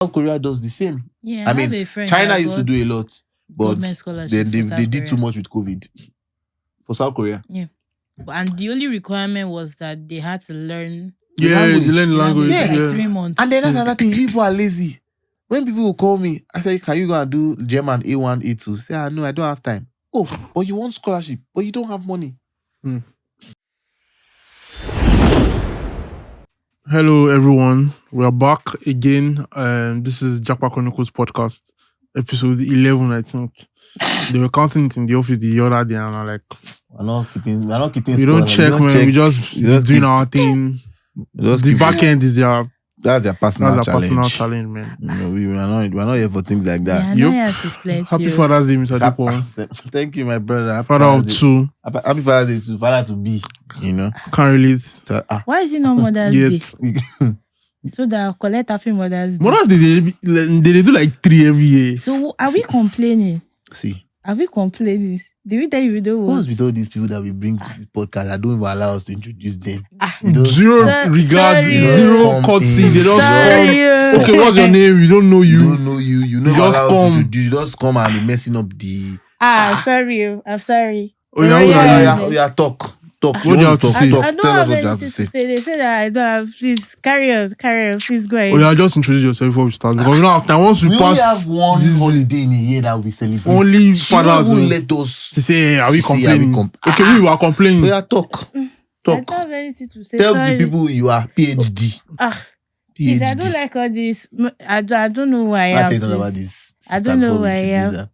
South Korea does the same. Yeah, I have mean, a friend China that used to got do a lot, but government scholarship they for South did too Korea. much with COVID for South Korea. Yeah. And the only requirement was that they had to learn The Yeah, language. you learn the language. language for Yeah. like 3 months. And then that's another thing. You people are lazy. When people will call me, I say, "Can you go and do German A1, A2?" Say, "No, I don't have time." Oh, but you want scholarship, but you don't have money. Hello, everyone. We are back again. This is Jackpot Chronicles podcast, episode 11, I think. They were counting it in the office the other day, and I'm like, We're not keeping. we don't check, man. We just doing our thing. The back end is that's their personal challenge, man. No, we're not here for things like that. Yeah, yes, it's plenty. Happy Father's Day, Mr. Dipo. Thank you, my brother. Happy Father of two. Happy Father's Day to father to be. You know, can't relate. So, why is it not Mother's Day? So that I'll collect Happy Mother's Day. Mother's Day, they do like 3 every year. So are we complaining? See, are we complaining? Did we tell you we don't want? What's with all these people that we bring to this podcast that don't even allow us to introduce them? Zero regard, zero courtesy. They just come. Okay, what's your name? We don't know you. We don't know you. You never just come. You just come and be messing up the. Sorry. I'm sorry. Oh yeah, talk. What do you have to say? I don't have anything to say. They say that I don't have. Please carry on. Please go ahead. Oh yeah, just introduce yourself before we start because we don't have time. Once we pass, only have one holiday in a year that we celebrate. Only fathers will let us to say, hey, are we complaining? Okay, we are complaining. We are talk. I don't have anything to say. Tell the people you are PhD. Please, I don't like all this. I don't know why I am. About this. I don't know why I am.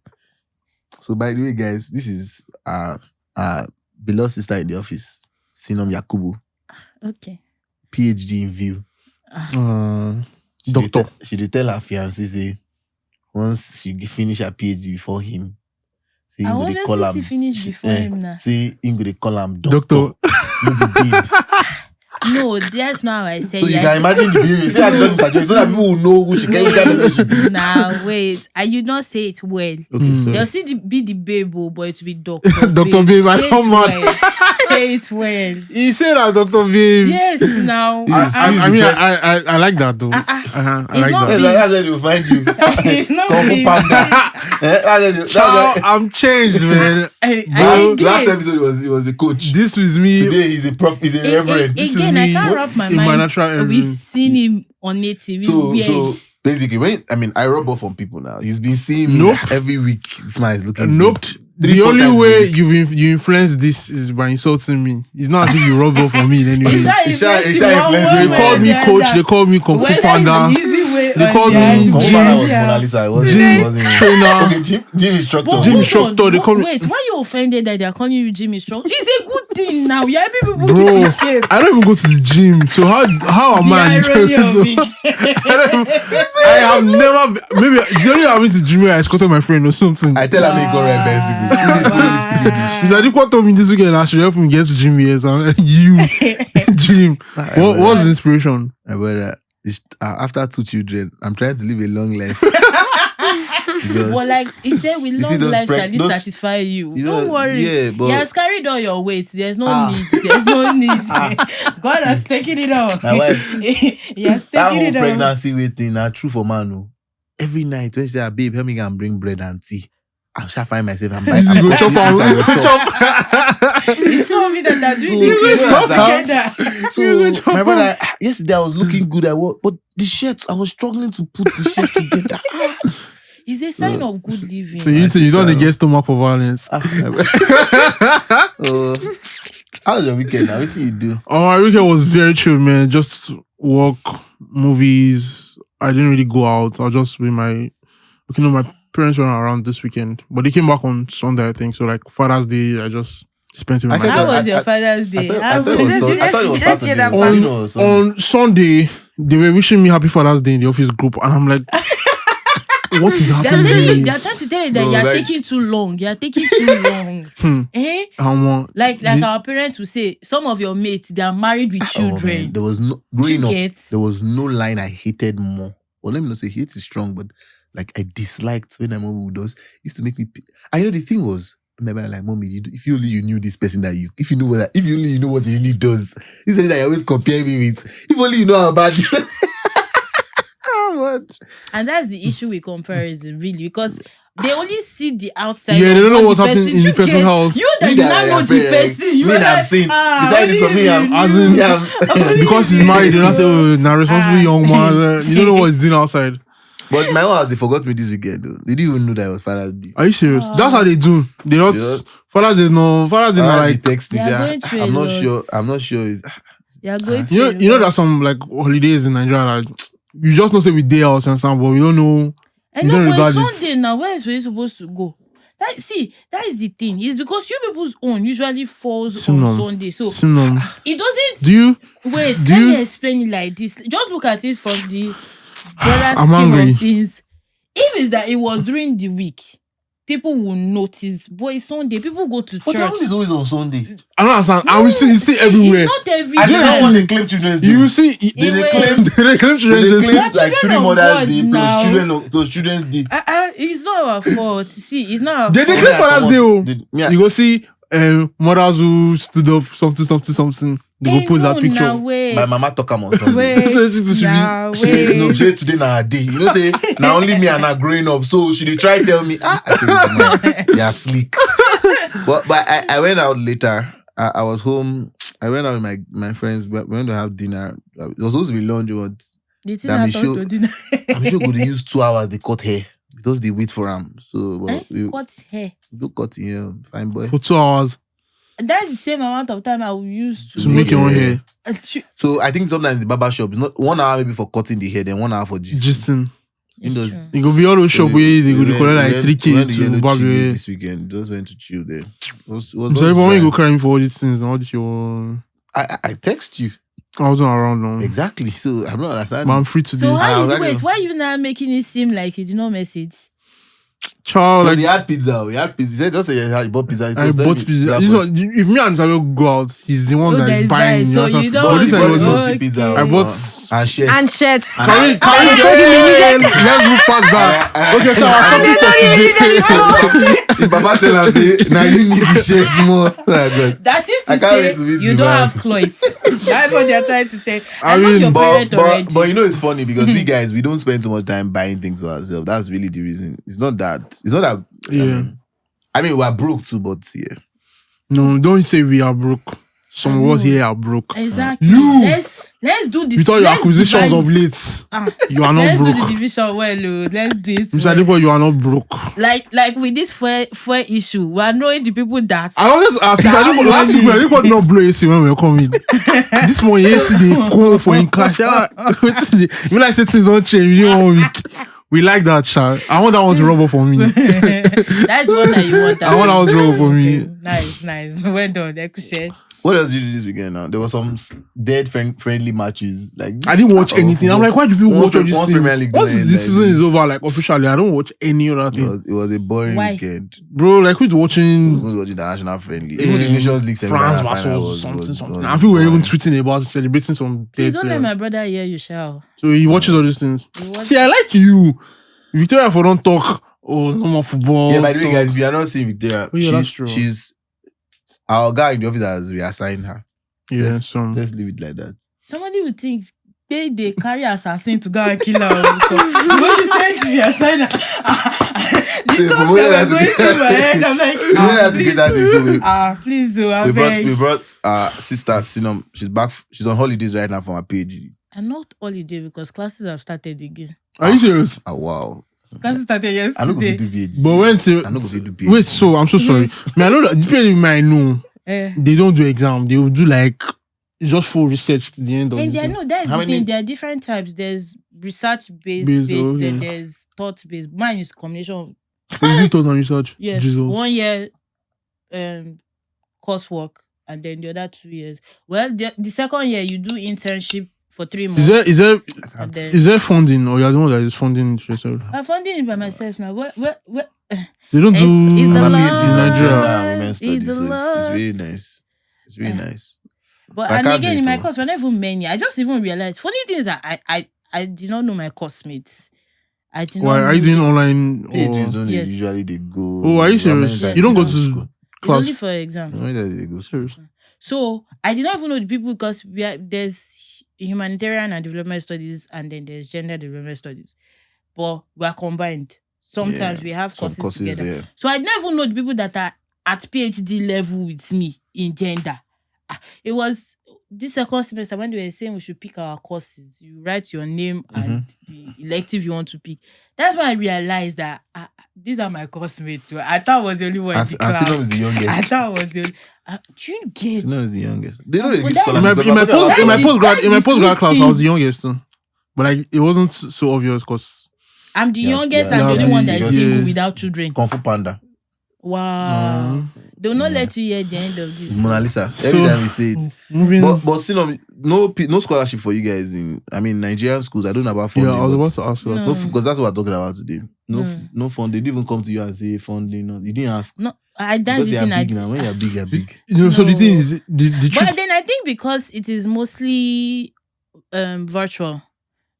So by the way, guys, this is our beloved sister in the office, Sinom Yakubu. Okay. PhD in view. Doctor. She did tell her fiancé say once she finish her PhD before him. See, I want to see finish before him now. See, him go call him doctor. No, that's not how I said. So you can imagine the behavior. Say she doesn't catch so that people will know who she can. Now wait, I did not say it well. Okay, they'll see be the babe, but it will be Doctor. Dr. Babe, I come on. Say it well. He said that Dr. Babe. Yes, now. I like that though. I like that. That's where they'll find you. It's not I'm changed, man. Last episode it was the coach. This was me. Today he's a prof. He's a reverend. Again, I can't wrap my mind. We've seen him on native. So basically, I rub off on people now. He's been seeing me every week. This man is looking. Nope. The only way you influence this is by insulting me. It's not as if you rub off on me in any way. They called me coach. They called me Kung Fu Panda. They called me gym trainer. Gym instructor. Gym instructor. They call me. Wait, why you offended that they are calling you gym instructor? It's a good thing now. You're helping people Bro, keep in shape. I don't even go to the gym. So how am I? I have never. Maybe the only time I went to the gym, I escorted my friend or something. I tell her me go ride bicycle. He's like, what told me this weekend I should help him get to gym here. So I'm like, you gym. What's the inspiration? After 2 children, I'm trying to live a long life. Well, like he said, with long life shall it satisfy you. Don't worry. Yeah, but he has carried all your weight. There's no need. There's no need. God has taken it off. My wife, he has taken that whole it off. pregnancy weight thing, true for man. No. Every night when she say, babe, help me go and bring bread and tea, I shall find myself. I'm go chop. You told me that So my brother, yesterday I was looking good. But the shirt, I was struggling to put the shirt together. It's a sign of good living. So you don't get stomach for violence. How was your weekend now? What did you do? My weekend was very chill, man. Just work, movies. I didn't really go out. I was just with my parents were around this weekend, but they came back on Sunday, I think. So like Father's Day, I just spent it with my How was your Father's Day? I thought it was Saturday. On Sunday, they were wishing me happy Father's Day in the office group, and I'm like, what is happening? They're trying to tell you that you're taking too long. You're taking too long. Like our parents would say, some of your mates, they are married with children. There was no growing up. There was no line I hated more. Well, let me not say hate is strong, but like I disliked when my mom would do. It used to make me. I know the thing was. Maybe like, mommy, if you only you knew this person if you only you know what he really does. This is that you always compare me with. If only you know how bad. much. And that's the issue with comparison, really, because they only see the outside. Yeah, they don't know what's the happening in the person's house. You that you not know the person. You I'm saying. Besides this, for me, because he's married, they don't say, "Oh, now responsible young man." You don't know what he's doing outside. But my house, they forgot me this weekend. Though. They didn't even know that it was Father's Day. Are you serious? That's how they do. They just Father's Day. No, Father's Day. Like text me. I'm not sure. I'm not sure. You're going to. You know, there's some like holidays in Nigeria. Like, you just know say we day out and stuff, but we don't know. And no, but Sunday now, where is we supposed to go? That is the thing. It's because you people's own usually falls on Sunday. So it doesn't. Do you? Wait, let me explain it like this. Just look at it from the broader scheme angry. of things. If it's that it was during the week, people will notice. But it's Sunday. People go to church. But the is always on Sunday. I don't understand. No, and you see everywhere. It's not every I day. don't know when they claim Children's Day. You see, they claim Children's Day. Like 3 Mother's Day plus Children's Day. It's not our fault. See, it's not our they fault. claim Father's Day. You go see mothers who stood up something. They go post that picture. My mama talk am on Sunday. No, today na her day. You know say now only me and her growing up. So she dey try tell me, you're sleek. But I went out later. I was home. I went out with my friends. We went to have dinner. It was supposed to be lunch, but I'm sure they use 2 hours. They cut hair because they wait for him. So cut hair. Do cut hair, fine boy. For 2 hours. That's the same amount of time I will use to make your own hair. So I think sometimes the barber shop is not 1 hour maybe for cutting the hair, then 1 hour for gisting. It could be all those shop where they go collect like 3K to barber your hair. This weekend, just went to chill there. So everyone you go cry me for all these things and all this your. I text you. I wasn't around long. Exactly. So I'm not understanding. But I'm free today. So why are you now making it seem like you did not message? Child, like he had pizza. He said just say he bought pizza. I bought pizza. If me and Samuel go out, he's the one that is buying. So you don't. But this was pizza. I bought and shirts. And shirts. Can we let's move past that. Okay, so our topic for today. Baba tell us now you need the shirts more. That is to say you don't have clothes. That's what they're trying to tell. I mean, your parent already. But you know it's funny because we guys we don't spend too much time buying things for ourselves. That's really the reason. It's not that. Yeah. I mean, we're broke too, but yeah. No, don't say we are broke. Some of us here are broke. Exactly. Let's do this. With all your acquisitions of late, you are not broke. Let's do the division well. Let's do it. Mr. Adepo, you are not broke. Like with this fuel issue, we are knowing the people that. I always ask Mr. Adepo, last week, I didn't not blow AC when we were coming. This morning, AC, they go for in cash. You like say things don't change. We like that, Sha. I want that one to rub off for me. That's one that you want. I want that one to rub off for me. Nice. Well done. What else did you do this weekend now? There were some dead friendly matches. Like I didn't watch anything. I'm like, why do people watch all this thing? Once this season is over, like officially, I don't watch any other thing. It was a boring weekend. Bro, like who's watching? Who's watching international friendly? Even the Nations League France versus something. And people were even tweeting about celebrating some Please don't let my brother hear you shout. So he watches all these things. See, I like you. Victoria for don't talk. Oh, no more football. Yeah, by the way, guys, if you are not seeing Victoria, that's true. She's our guy in the office has reassigned her. Yeah, let's leave it like that. Somebody would think they carry assassin to go and kill her. When you said to reassign her, the thoughts that were going through my head, I'm like, please do. We brought our sister Sinam. She's back. She's on holidays right now from her PhD. And not holiday because classes have started again. Are you serious? Oh wow. Classes started yesterday. I don't go to do PhD. But when to wait, so I'm so sorry. I know that depending on my know, they don't do exam. They will do like just full research to the end of and the no, that's the thing. There are different types. There's research based, then there's thought based. Mine is combination. Is it thought and research? Yes. Jesus. 1 year coursework, and then the other 2 years. Well, the second year you do internship for 3 months. Is there funding, or you're the one that is funding it yourself? I'm funding it by myself now. What? They don't do in Nigeria. It's really nice. It's really nice. But and again, in my course, we're not even many. I just even realized. Funny thing is that I did not know my course mates. Why are you doing online? PhDs don't usually they go. Oh, are you serious? You don't go to class? It's only for exam. They go serious. So I did not even know the people because there's humanitarian and development studies, and then there's gender development studies. But we are combined. Sometimes we have courses together. Yeah. So I don't even know the people that are at PhD level with me in gender. It was this second semester when they were saying we should pick our courses. You write your name and the elective you want to pick. That's when I realized that these are my classmates. I thought I was the only one in the class. Sino is the youngest. I thought I was the only. Do you get? Sino is the youngest. They don't really But give In my scholarships. postgrad class, I was the youngest too. But like it wasn't so obvious because I'm the youngest and the only one that is single without children. Kung Fu Panda. Wow. They will not let you hear the end of this. Mona Lisa. Every time we say it. But still, no scholarship for you guys in, Nigerian schools. I don't know about funding. Yeah, I was about to ask that. No. Because that's what we're talking about today. No fund. They didn't even come to you and say funding. No, you didn't ask. No, that's Because the you're thing. big now. When you're big, you're big. So the thing is, the truth. But then I think because it is mostly virtual.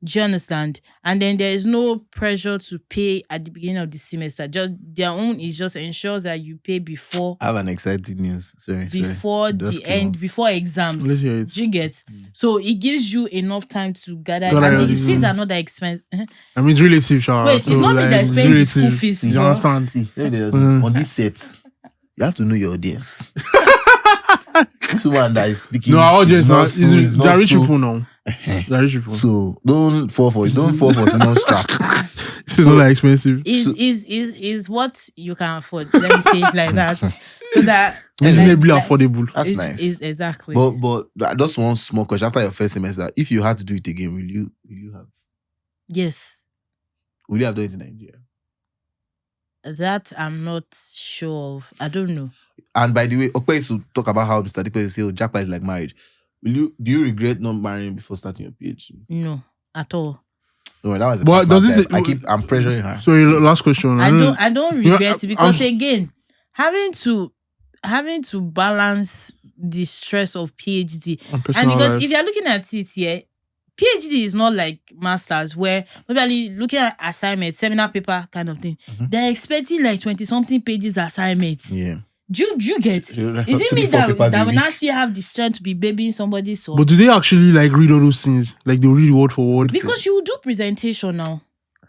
Do you understand? And then there is no pressure to pay at the beginning of the semester. Just their own is just ensure that you pay before. I have an exciting news. Before the end, before exams. Let's hear it. Do you get? So it gives you enough time to gather. Gather And the your fees are not that expensive. I mean, it's relative, Shah. Wait, it's not me that's paying the school fees. You understand? See, on this set, you have to know your audience. This one that is speaking. No, our audience now is not they're rich so- people now. They're rich people. So don't fall for Sino's trap. This is not that expensive. Is what you can afford. Let me say it like that. So that It's reasonably affordable. That's is, nice. is exactly. But just one small question. After your first semester, if you had to do it again, will you have? Yes. Will you have done it in Nigeria? That I'm not sure of. I don't know. And by the way, Okpe used to talk about how Mr. Dikwe say, Japa is like marriage. Do you regret not marrying before starting your PhD? No, at all. No, that was the But first does part. this- I'm pressuring her. Sorry, last question. I don't regret know, it because again, having to balance the stress of PhD. And because if you're looking at it here, PhD is not like masters where maybe looking at assignment, seminar paper kind of thing. They're expecting like 20-something pages assignments. Yeah. Do you get? Is it me that will not still have the strength to be babying somebody's soul? But do they actually like read all those things? Like they read word for word? Because you will do presentation now.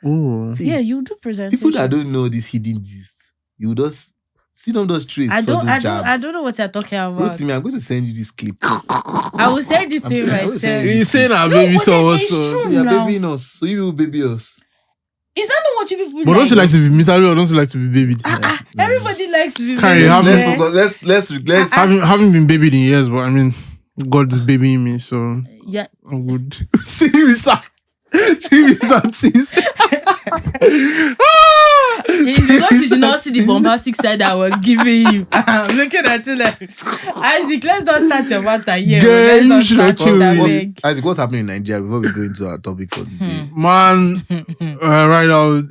Oh. See, Yeah, you do presentation. people that don't know this hidden gist, you just see them those traits. I don't know what you're talking about. Wait to me, I'm going to send you this clip. I will send it to you myself. You saying our baby but saw then us? it's true. So you're now. babying us. So you will baby us. Is that not what you people But don't you like to be miserable or don't you like to be babied? Everybody likes to be Carry, babied. Let's Haven't been babied in years, but I mean, God is babying me, so Yeah. I'm good. See me, sir. See me, It's because you did not see the bombastic side I was giving you. I'm looking at you like, Isaac, let's not start your matter here. Yeah, Let's not you should start have killed that me. leg. Isaac, what's happening in Nigeria before we go into our topic for today? Man, right now,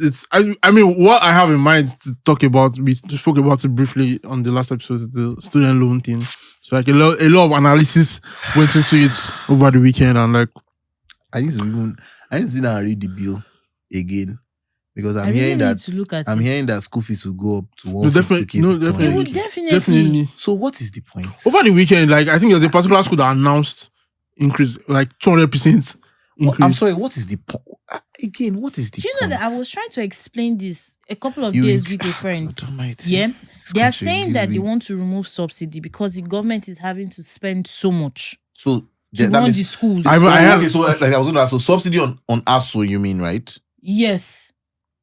I mean, what I have in mind to talk about, we spoke about it briefly on the last episode, is the student loan thing. So like a lot of analysis went into it over the weekend, and like, I need to sit down and read the bill again. Because I'm really hearing need that to look at I'm it. hearing that school fees will go up to No, definitely, 150K no, to definitely. It would 200K. definitely. So what is the point? over the weekend, like I think there's a particular school that announced increase, like 200% increase. I'm sorry, what is the point? Again, what is the Do you point? know that I was trying to explain this a couple of You- days with a friend? God almighty. Yeah. This They are country saying gives that they me- want to remove subsidy because the government is having to spend so much So to that run means- the schools. I had- okay, so like I was going to ask, so subsidy on ASO, you mean, right? Yes.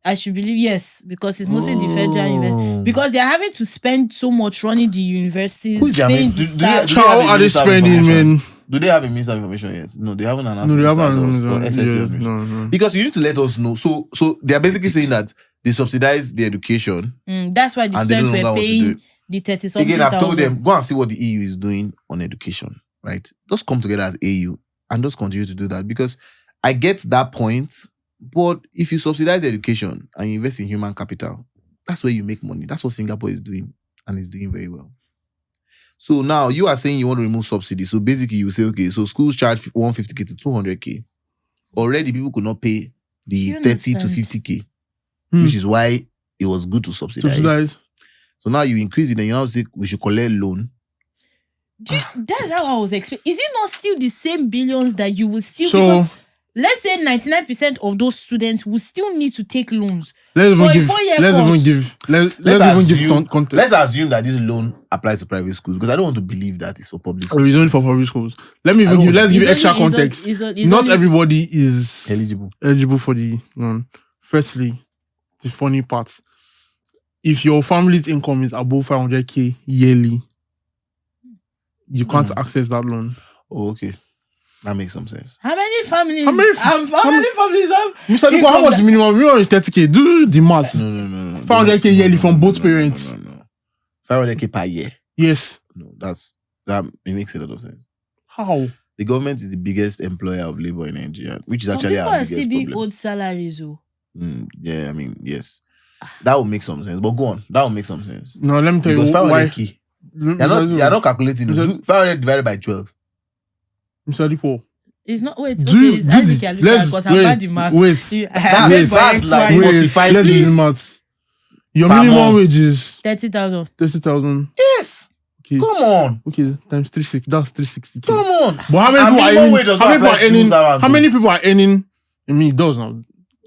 I should believe yes, because it's mostly the federal university. Oh. Because they are having to spend so much running the universities. Who's their paying minister? the Do they- staff. do How have a are they minister of spending, information? man? Do they have a minister of information yet? No, they haven't announced. No, they haven't. minister or SSC Yeah, information. no. Because you need to let us know. So they are basically saying that they subsidize the education. That's why the And they no students longer were want to paying do the 30-something Again, I've told thousand. them, go and see what the EU is doing on education, right? Just come together as AU and just continue to do that. Because I get that point, but if you subsidize education and you invest in human capital, that's where you make money. That's what Singapore is doing and is doing very well. So now you are saying you want to remove subsidy. So basically you say, okay, so schools charge 150K to 200K. Already people could not pay the You 30 to understand? 50K, Hmm. which is why it was good to subsidize. Subsidize. So now you increase it and you now say we should collect loan. That's how I was expecting. Is it not still the same billions that you will still? So because let's say 99% of those students will still need to take loans. Let's even give context. Let's assume that this loan applies to private schools because I don't want to believe that it's for public schools. It's only for public schools. Let's give extra context. Not everybody is eligible for the loan. Firstly, the funny part: if your family's income is above 500k yearly, you can't access that loan. Oh, okay. That makes some sense. How many families have? Mr. Diko, how much minimum? Minimum is 30k. Do the math. No. 500k yearly from both parents. No. 500k per year. Yes. No, that it makes a lot of sense. How? The government is the biggest employer of labor in Nigeria, which is actually our biggest problem. People are still old salaries, oh. Yeah, I mean, yes. That would make some sense. But go on. That would make some sense. No, let me tell because you why. You're not calculating. 500 divided by 12. Mr. Diko. It's not. Wait. It's Isaac because I'm bad in math. Wait. That's like 45. Let's do the math. Your minimum wage is 30,000. 30,000. Yes. Okay. Come on. Okay, times 360. That's 360. Come on. But how many people are earning? I mean, it does now.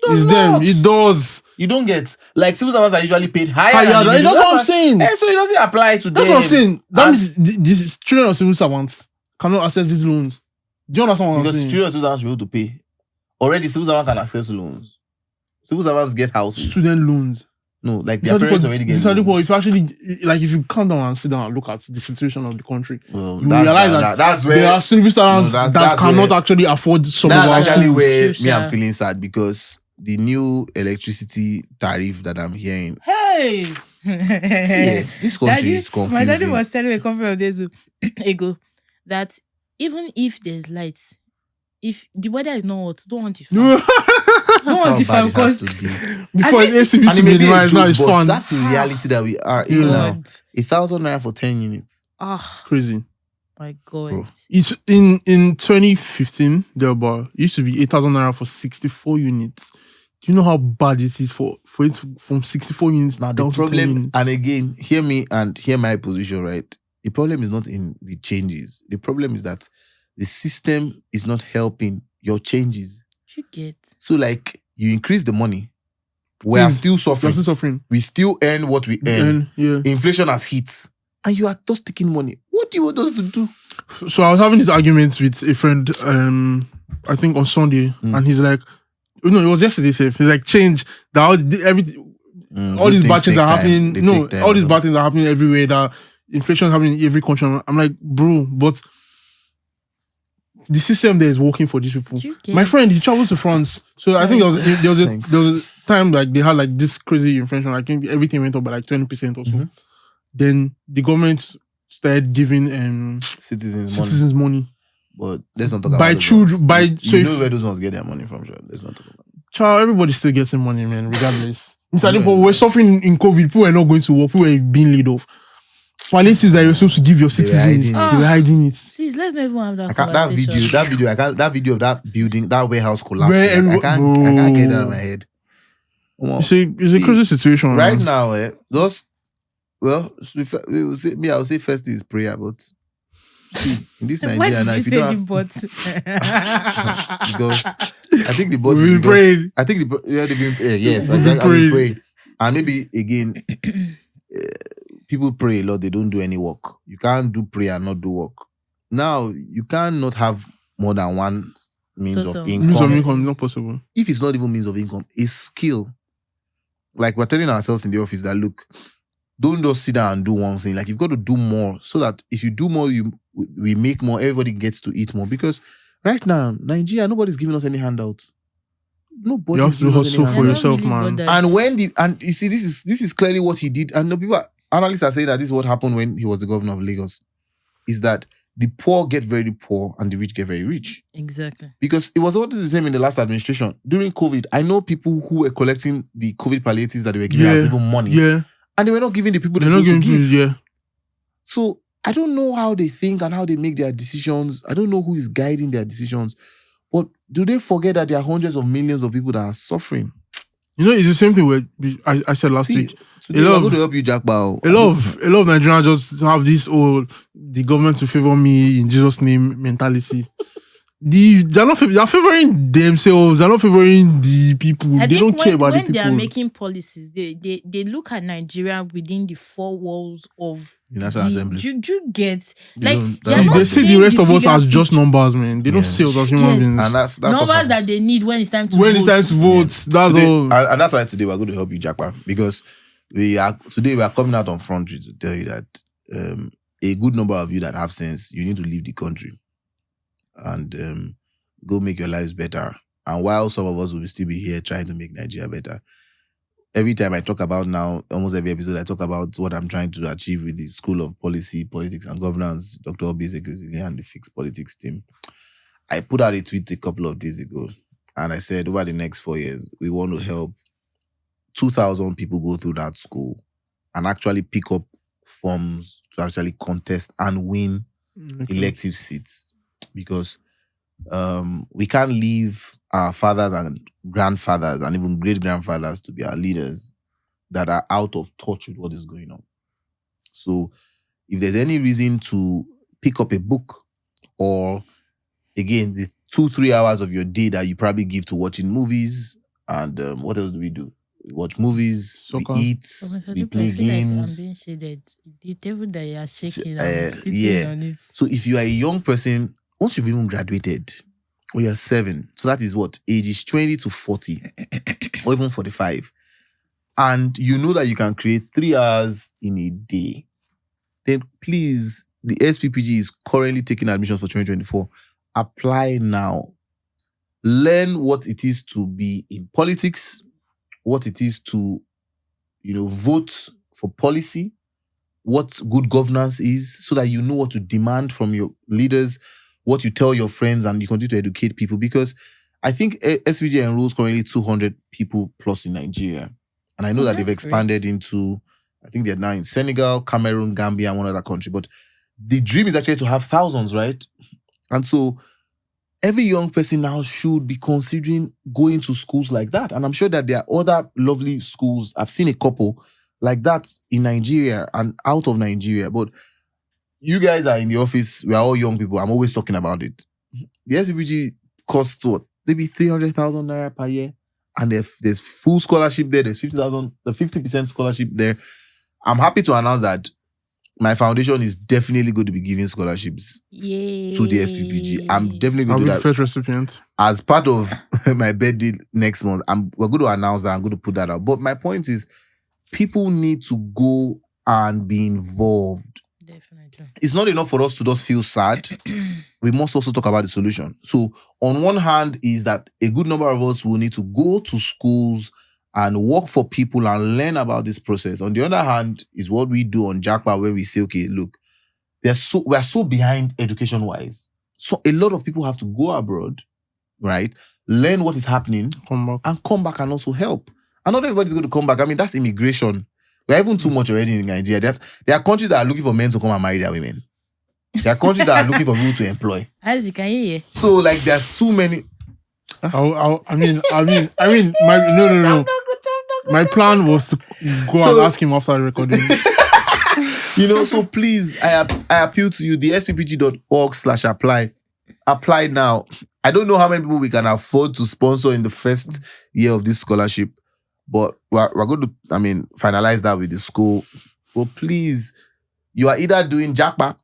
It's them. It does. You don't get like civil servants are usually paid higher. That's what I'm saying. So it doesn't apply to them. That's what I'm saying. That means this children of civil servants cannot access these loans. Do you understand what I'm saying? Because children of civil servants should be able to pay. Already, civil servants can access loans. Civil servants get houses. Student loans. No, like their parents already get loans. If you actually, like, if you come down and sit down and look at the situation of the country, well, you realize that there are civil servants that cannot actually afford some of our That's actually where Sure. me I'm feeling sad because the new electricity tariff that I'm hearing. Hey! This country is confusing. My daddy was telling me a couple of days ago that even if there's lights, if the weather is not hot, don't want the fan. Don't want the fan because before it's AC used to be minimized, now it's fun. That's the reality that we are in now. 1,000 naira for 10 units. It's crazy. My God. Bro. It's in 2015, it used to be 8,000 naira for 64 units. Do you know how bad it is for it from 64 units now? Down The problem, to 10 units? and again, hear me and hear my position, right? The problem is not in the changes. The problem is that the system is not helping your changes. You get. So, like, you increase the money. We are still suffering. We still earn what we earn. Yeah. Inflation has hit. And you are just taking money. What do you want us to do? So I was having this argument with a friend, I think on Sunday, and he's like, no, it was yesterday. He's like, change. All these bad things are happening. All these bad things are happening everywhere. That inflation is happening in every country. I'm like, bro, but the system there is working for these people. My friend, he travels to France. So I think there was a time like they had like this crazy inflation. I think everything went up by like 20% or so. Then the government started giving citizens money. But let's not talk about you know where those ones get their money from. Let's not talk about it. Child, everybody still gets their money, man, regardless. Mr. Diko, we're suffering in COVID. People are not going to work. People are being laid off. Palliatives that you're supposed to give your citizens, they were hiding it. Please, let's not even have that conversation. That video of that building, that warehouse collapsing. I can't get that out of my head. Well, it's a crazy situation. Right now, I would say first is prayer, but see, in this Nigeria now, if you don't have, because I think the body we've been praying. I think they've been yes, I've been praying. And maybe again, people pray a lot, they don't do any work. You can't do prayer and not do work. Now, you cannot have more than one means of income. Means of income is not possible. If it's not even means of income, it's skill. Like we're telling ourselves in the office that, look, don't just sit down and do one thing. Like, you've got to do more so that if you do more, we make more, everybody gets to eat more. Because right now, Nigeria, nobody's giving us any handouts. Nobody. You have to hustle for yourself, man. And you see, this is clearly what he did. And the people, analysts are saying that this is what happened when he was the governor of Lagos. Is that the poor get very poor and the rich get very rich. Exactly. Because it was always the same in the last administration. During COVID, I know people who were collecting the COVID palliatives that they were giving as even money. Yeah. And they were not giving the people they're supposed to give. Yeah. So I don't know how they think and how they make their decisions. I don't know who is guiding their decisions. But do they forget that there are hundreds of millions of people that are suffering? You know, it's the same thing with I said last week. Today we're going to help you, Jackpot. A lot of Nigerians just have this the government to favor me in Jesus' name mentality. They're favoring themselves. They're not favoring the people. They don't care about the people. When they are making policies, they look at Nigeria within the four walls of the National Assembly. Do you get they see the rest of us as just numbers, man. They don't see us as human beings. And that's numbers that they need when it's time to vote. When it's time to vote, that's today, all. And that's why today we're going to help you, Jackpot, because we are coming out on Front Street to tell you that a good number of you that have sense, you need to leave the country and go make your lives better. And while some of us will still be here trying to make Nigeria better, every time I talk about now, almost every episode, I talk about what I'm trying to achieve with the School of Policy, Politics and Governance, Dr. Obiezekwesili and the Fixed Politics team. I put out a tweet a couple of days ago, and I said over the next 4 years, we want to help 2,000 people go through that school and actually pick up forms to actually contest and win elective seats. Because we can't leave our fathers and grandfathers and even great-grandfathers to be our leaders that are out of touch with what is going on. So if there's any reason to pick up a book or, again, the 2-3 hours of your day that you probably give to watching movies and what else do? We watch movies, Soccer. We eat, we play games. I'm being shaded. The table that you are shaking, I'm sitting on it. So if you are a young person, once you've even graduated, or you're 7, so that is what? Ages 20 to 40, or even 45, and you know that you can create 3 hours in a day, then please, the SPPG is currently taking admissions for 2024. Apply now. Learn what it is to be in politics, what it is to, vote for policy, what good governance is, so that you know what to demand from your leaders, what you tell your friends, and you continue to educate people. Because I think SPG enrolls currently 200 people plus in Nigeria. And I know that they've expanded into, I think they're now in Senegal, Cameroon, Gambia, and one other country. But the dream is actually to have thousands, right? And so every young person now should be considering going to schools like that. And I'm sure that there are other lovely schools. I've seen a couple like that in Nigeria and out of Nigeria. But you guys are in the office. We are all young people. I'm always talking about it. The SPPG costs what? Maybe 300,000 naira per year. And there's full scholarship there. There's 50% scholarship there. I'm happy to announce that my foundation is definitely going to be giving scholarships to the SPPG. I'm definitely going to do that. First recipient. As part of my birthday next month, we're going to announce that. I'm going to put that out. But my point is, people need to go and be involved. Definitely. It's not enough for us to just feel sad. We must also talk about the solution. So on one hand is that a good number of us will need to go to schools and work for people and learn about this process. On the other hand is what we do on Jackpot, where we say, okay, look, we are so behind education-wise. So a lot of people have to go abroad, right? Learn what is happening and come back and also help. And not everybody's going to come back. I mean, that's immigration. We're even too much already in Nigeria. There are countries that are looking for men to come and marry their women. There are countries that are looking for people to employ. Isaac, can you hear? So, like, there are too many. No. My plan was to go and ask him after the recording. So please, I appeal to you, the sppg.org/apply. Apply now. I don't know how many people we can afford to sponsor in the first year of this scholarship, but we're going to, finalize that with the school. But please, you are either doing Jackpot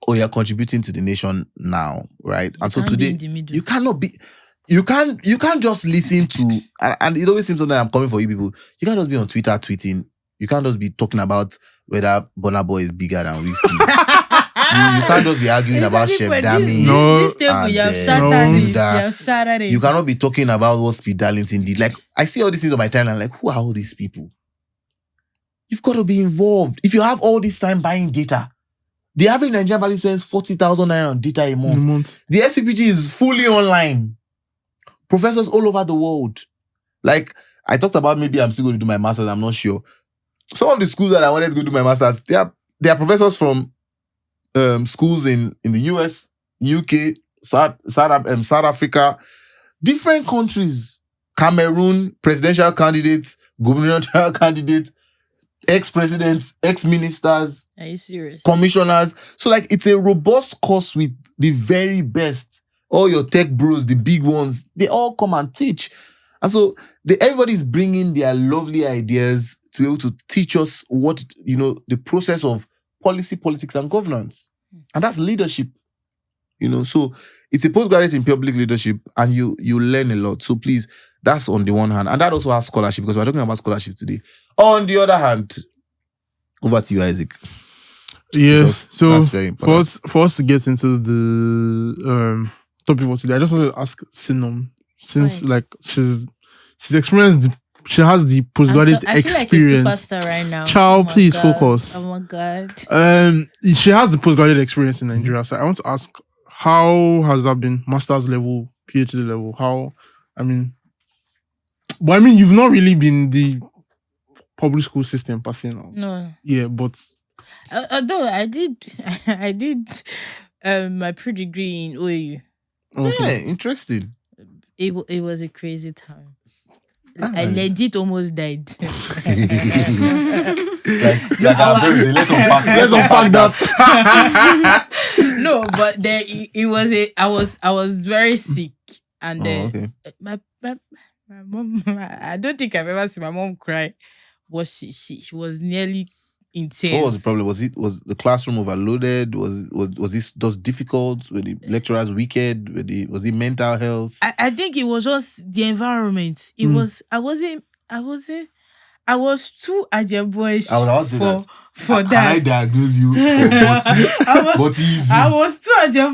or you're contributing to the nation now, right? And so today, you cannot be... You can't just listen to, and it always seems that I'm coming for you people. You can't just be on Twitter tweeting. You can't just be talking about whether Burna Boy is bigger than Whiskey. you can't just be arguing about Chef Dami. This table, you have shattered it. You cannot be talking about what Speed Darlington did. Like, I see all these things on my timeline. Like, who are all these people? You've got to be involved. If you have all this time buying data, the average Nigerian value spends 40,000 naira on data a month. The SPPG is fully online. Professors all over the world. Like, I talked about maybe I'm still going to do my master's, I'm not sure. Some of the schools that I wanted to go do my master's, they are professors from schools in the US, UK, South Africa, different countries. Cameroon presidential candidates, gubernatorial candidates, ex-presidents, ex-ministers. Are you serious? Commissioners. So like it's a robust course with the very best. All your tech bros, the big ones, they all come and teach. And so everybody's bringing their lovely ideas to be able to teach us what, the process of policy, politics, and governance. And that's leadership. So it's a postgraduate in public leadership, and you learn a lot. So please, that's on the one hand. And that also has scholarship, because we're talking about scholarship today. On the other hand, over to you, Isaac. Yeah, Because so that's very important. for us to get into the topic for today, I just want to ask Sinom, since Why? like she's experienced, she has the postgraduate I feel experience. like a superstar right now. Child, my please God. focus. Oh my God. She has the postgraduate experience in Nigeria, so I want to ask, how has that been? Master's level, PhD level? You've not really been the public school system per se now. No. Yeah, but Although I did my pre-degree in OAU. okay. Yeah, interesting. It was a crazy time. Ah. I legit almost died. Let's unpack that. No, but there it was I was very sick, and Okay. my mom, I don't think I've ever seen my mom cry, but she was nearly in tears. What was the problem? Was the classroom overloaded? Was this just difficult? Were the lecturers wicked? Was it mental health? I think it was just the environment. It was I was too boyish I was about to say that. for Can that. I diagnose you? I was too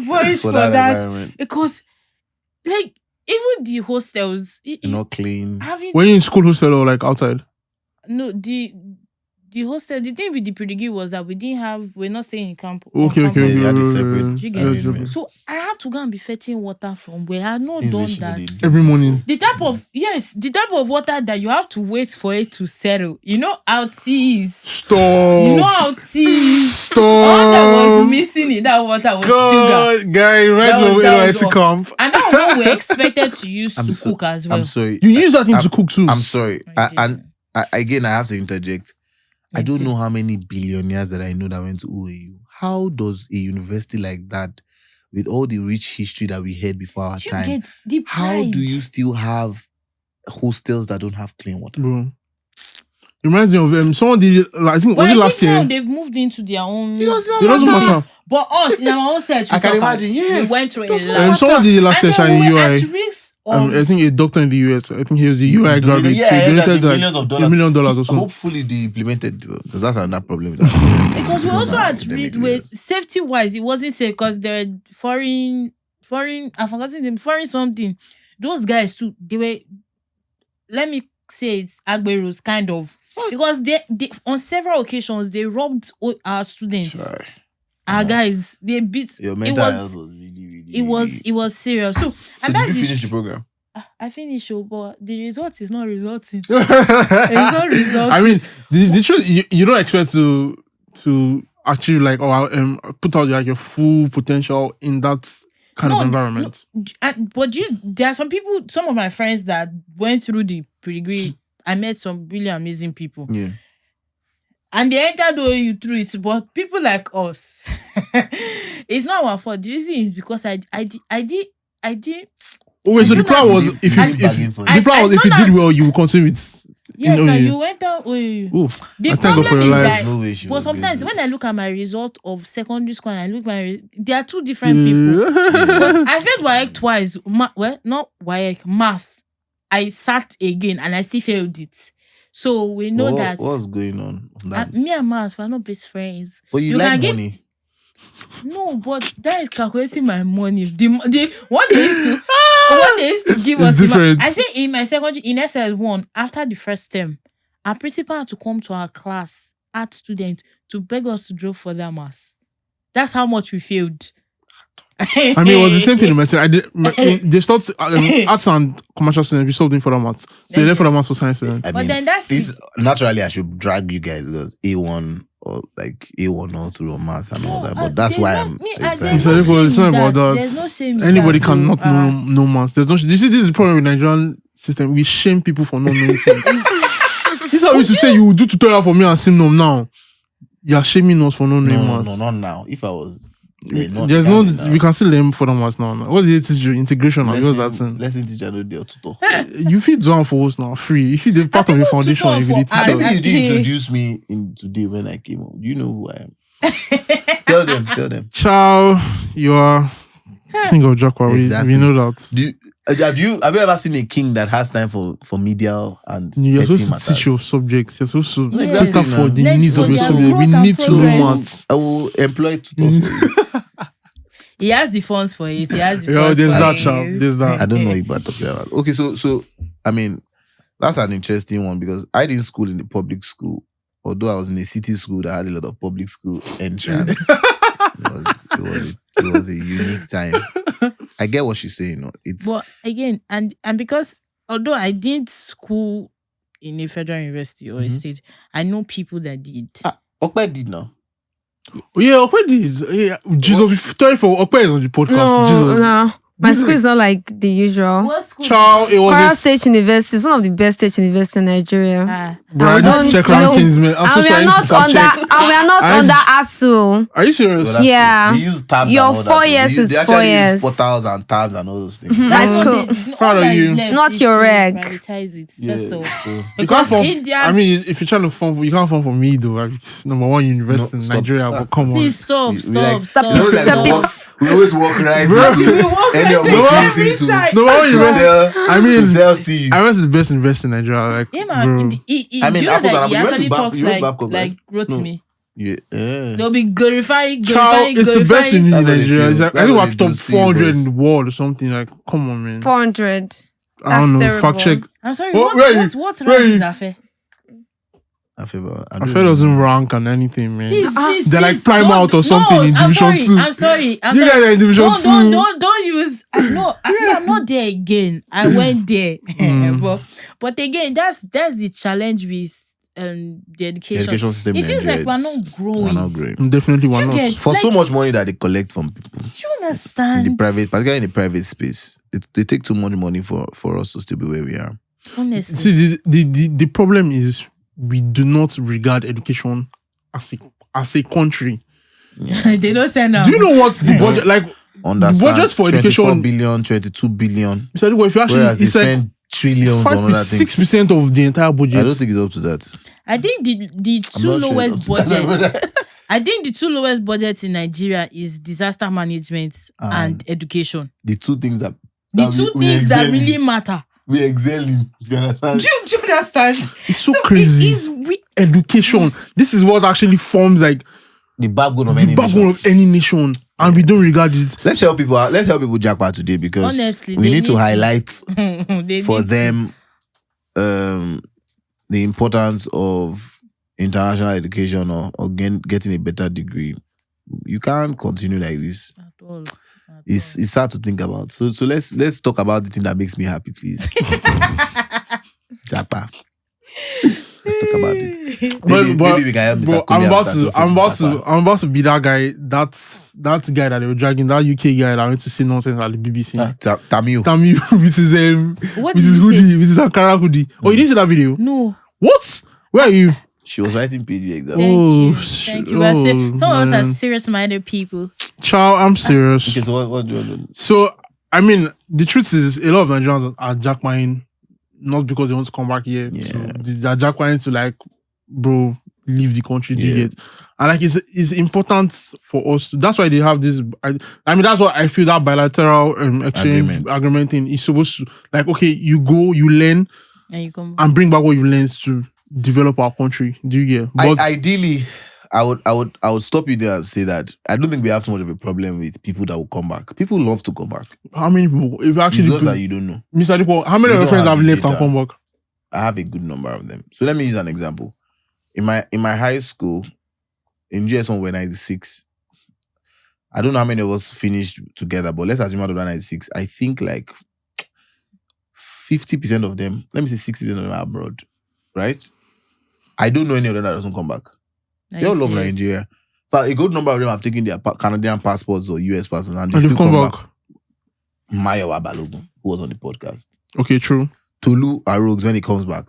boyish for that environment. because, like, even the hostels, Not clean. having Were you in school hostel or like outside? no the hostel. The thing with the pre-degree was that we're not staying in camp. Okay. Yeah, they had this separate- You get it? separate. So I had to go and be fetching water from where I had not Things we done shouldn't that. do. Every morning. The type of water that you have to wait for it to settle. You know how teas. Stop. You know how teas. All that was missing in that water was sugar. God, guy, right That from was NYC all. camp. And that was what we expected to use to cook as well. I'm sorry. You use that thing to cook too. I'm sorry. I did. And again, I have to interject. I don't did. know how many billionaires that I know that went to OAU. How does a university like that, with all the rich history that we had before our You time, get the how pride. do you still have hostels that don't have clean water? Bro. It reminds me of someone did it, like, I think, But was I it think last now year? they've moved into their own. It doesn't matter. But us in our own set, I can imagine, yes. we went through a Doesn't lot. Someone did it last And session then in we were UI. at risk of I think a doctor in the US. I think he was a UI graduate. Yeah, so he I heard that donated the like millions of $1 dollars. million or so. Hopefully they implemented, because that's another problem with that. because we also had to read Academically, with safety wise, it wasn't safe because there were foreign. I've forgotten them. Foreign something. Those guys too. They were. Let me say it's Agberos kind of because they on several occasions they robbed our students. Sure. Our guys they beat. Your It mental was. health was really. It was serious. So So and did that's you the finish the program? I finished, but the result is not resulting. It's not resulting. I mean, the truth, you don't expect to actually like put out like your full potential in that kind of environment. But there are some of my friends that went through the pre-degree. I met some really amazing people. Yeah. And they entered OAU through it, but people like us, it's not our fault. The reason is because I did. Oh wait, so I the do plan not- was if I- you I did know well, you will continue with Yes, in now OAU. you went out OAU. Oh, The I thank God problem for your is life. that, No way she but was sometimes going to. when I look at my result of secondary school and I look at they are two different people. Because I failed WAEC twice. Not WAEC, math. I sat again and I still failed it. So we know that What's going on? That? me and math, we're not best friends. But you you like can give- money. No, but that is calculating my money. The what they used to give It's us. different. I say in my secondary in SL1 after the first term, our principal had to come to our class, art student, to beg us to drop for that mass. That's how much we failed. I mean, it was the same thing in medicine. They stopped arts and commercial students. We stopped doing further maths. So they left further maths for science students. I But mean, then that's this naturally I should drag you guys because A1 or like A1 all through math and all that. But that's why I'm. It's not about that. There's no shame in Anybody that, cannot though. know maths. There's no. You see, this is the problem with Nigerian system. We shame people for not knowing things. This is how we used to say you will do tutorial for me and Simnom now. You are shaming us for not knowing maths. No, not now. If I was... There's no... We can still learn for them maths now. What did it teach you? Integration. Lesson teacher no dey tutor. You feel do for us now, free. If you did part of your foundation, you will teach maybe you did introduce me in today when I came home. You know who I am. Tell them. Ciao, you are king of Jakwa. Exactly. We know that. Have you ever seen a king that has time for medial and you're supposed to teach your subjects. You're supposed to cater for the needs of your subject. We need to know maths. I will employ tutors for you. He has the funds for it. There's that, child. There's that. I don't know about talking about. Okay, so I mean, that's an interesting one because I did school in the public school, although I was in a city school that had a lot of public school entrance. It was a unique time. I get what she's saying. But again, and because although I didn't school in a federal university or a state, I know people that did. Okpe did now. Yeah, Okpe did. Yeah, Jesus, sorry for Okpe is on the podcast. No. My school is not like the usual. What school? Child, it was Kwara State University. It's one of the best state universities in Nigeria. Bro, I need to check rankings, man. And we are not under ASU. Are you serious? Well, yeah. They use tabs. Your 4 years is 4 years. Use portals and tabs and all those things. My school. Proud of you. Not your reg. Privatize it. That's all. You can't form. I mean, if you're trying to form, you can't form for me though. Like, number one university in Nigeria. But come on. Please stop. We always walk right into any opportunity to sell seeds. I was the best investor in Nigeria. Like, yeah, man. I mean, you know that he actually talks like Rotimi. Yeah. They'll be glorifying. It's the best in Nigeria. It's like, I think we're top 400 in the world or something. Like, come on, man. 400. I don't know. Fact check. I'm sorry. What's wrong with Afe? Afe doesn't rank on anything, man. Please, they're like prime out or something in Division 2. I'm sorry. You guys are in Division 2. Don't use. I'm not there again. I went there, but again, that's the challenge with the education system. It feels like we're not growing. Definitely we're not. For so much money that they collect from people. Do you understand? In the private, particularly in the private space, they take too much money for us to still be where we are. Honestly, see, the problem is we do not regard education as a country. Yeah. They don't say now. Do you know what the budget like? Understand, the budget for education 24 billion, 22 billion. So if you actually, it's like trillions, 6% of the entire budget. I don't think it's up to that. I think the two lowest budgets. I think the two lowest budgets in Nigeria is disaster management and education. The two things that really matter. We excel in. Do you understand? Do you understand? It's so crazy. Education. This is what actually forms like the backbone of any nation. And we don't regard it. Let's help people Jakpa today because honestly, we need to highlight for them the importance of international education or getting a better degree. You can't continue like this. At all. It's hard to think about. So let's talk about the thing that makes me happy, please. Jakpa. Let's talk about it. Maybe we can help Mr. I'm about to be that guy. That guy that they were dragging, that UK guy that went to say nonsense at the BBC. Tamiu with his hoodie, with his Ankara hoodie. Oh, you didn't see that video? No. What? Where are you? She was writing PG exam. Thank you. Some of us are serious-minded people. Child, I'm serious. Okay, so what do you want to do? So, I mean, the truth is, a lot of Nigerians are jackpine, not because they want to come back here. Yeah. So they're jackpine to like, bro, leave the country. Do you get? And like, it's important for us. That's why they have this. I mean, that's what I feel that bilateral exchange agreement thing is supposed to like. Okay, you go, you learn, and you come and bring back what you learned to develop our country. Do you get? But ideally, I would stop you there and say that I don't think we have so much of a problem with people that will come back. People love to come back. How many people? If actually, it's that you don't know, Mr. Adiko, how many of your friends have left and come back? I have a good number of them. So let me use an example. In my high school, in GS1 we're 96. I don't know how many of us finished together, but let's assume out of that 96, I think like 50% of them, let me say 60% of them are abroad, right? I don't know any of them that doesn't come back. They all love Nigeria. But a good number of them have taken their Canadian passports or US passports and they still come back. Mayo Abalogun, who was on the podcast. Okay, true. Tolu are rogues when he comes back.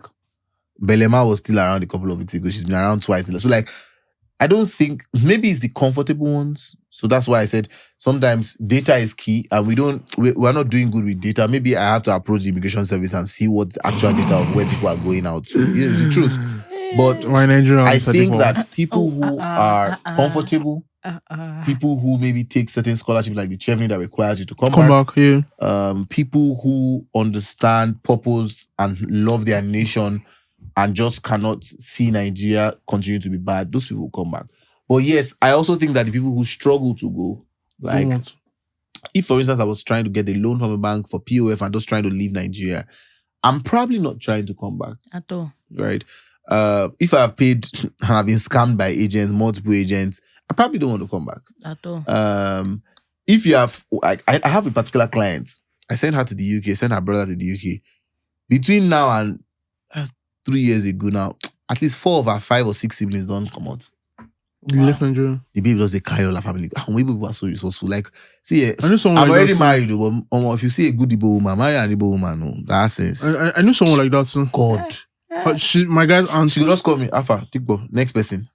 Belema was still around a couple of weeks ago. She's been around twice. So like, I don't think, maybe it's the comfortable ones. So that's why I said sometimes data is key and we're not doing good with data. Maybe I have to approach the immigration service and see what's the actual data of where people are going out to. It's the truth. But I think that people who are comfortable, people who maybe take certain scholarships like the Chevron that requires you to come back, people who understand purpose and love their nation and just cannot see Nigeria continue to be bad, those people will come back. But yes, I also think that the people who struggle to go, like, if for instance I was trying to get a loan from a bank for POF and just trying to leave Nigeria, I'm probably not trying to come back. At all. Right? If I've paid and I've been scammed by agents, multiple agents, I probably don't want to come back. At all. If you have, I have a particular client, I sent her to the UK, sent her brother to the UK. Between now and 3 years ago now, at least 4 of our 5 or 6 siblings don't come out. You left Nigeria. The baby does, they carry all our family. Maybe people are so resourceful. Like, see, I'm already married, but if you see a good Igbo woman, marry an Igbo woman, no, that's sense. I knew someone like that, too. God. My guy's aunt. She will just call me, Alpha, Tikbo, next person.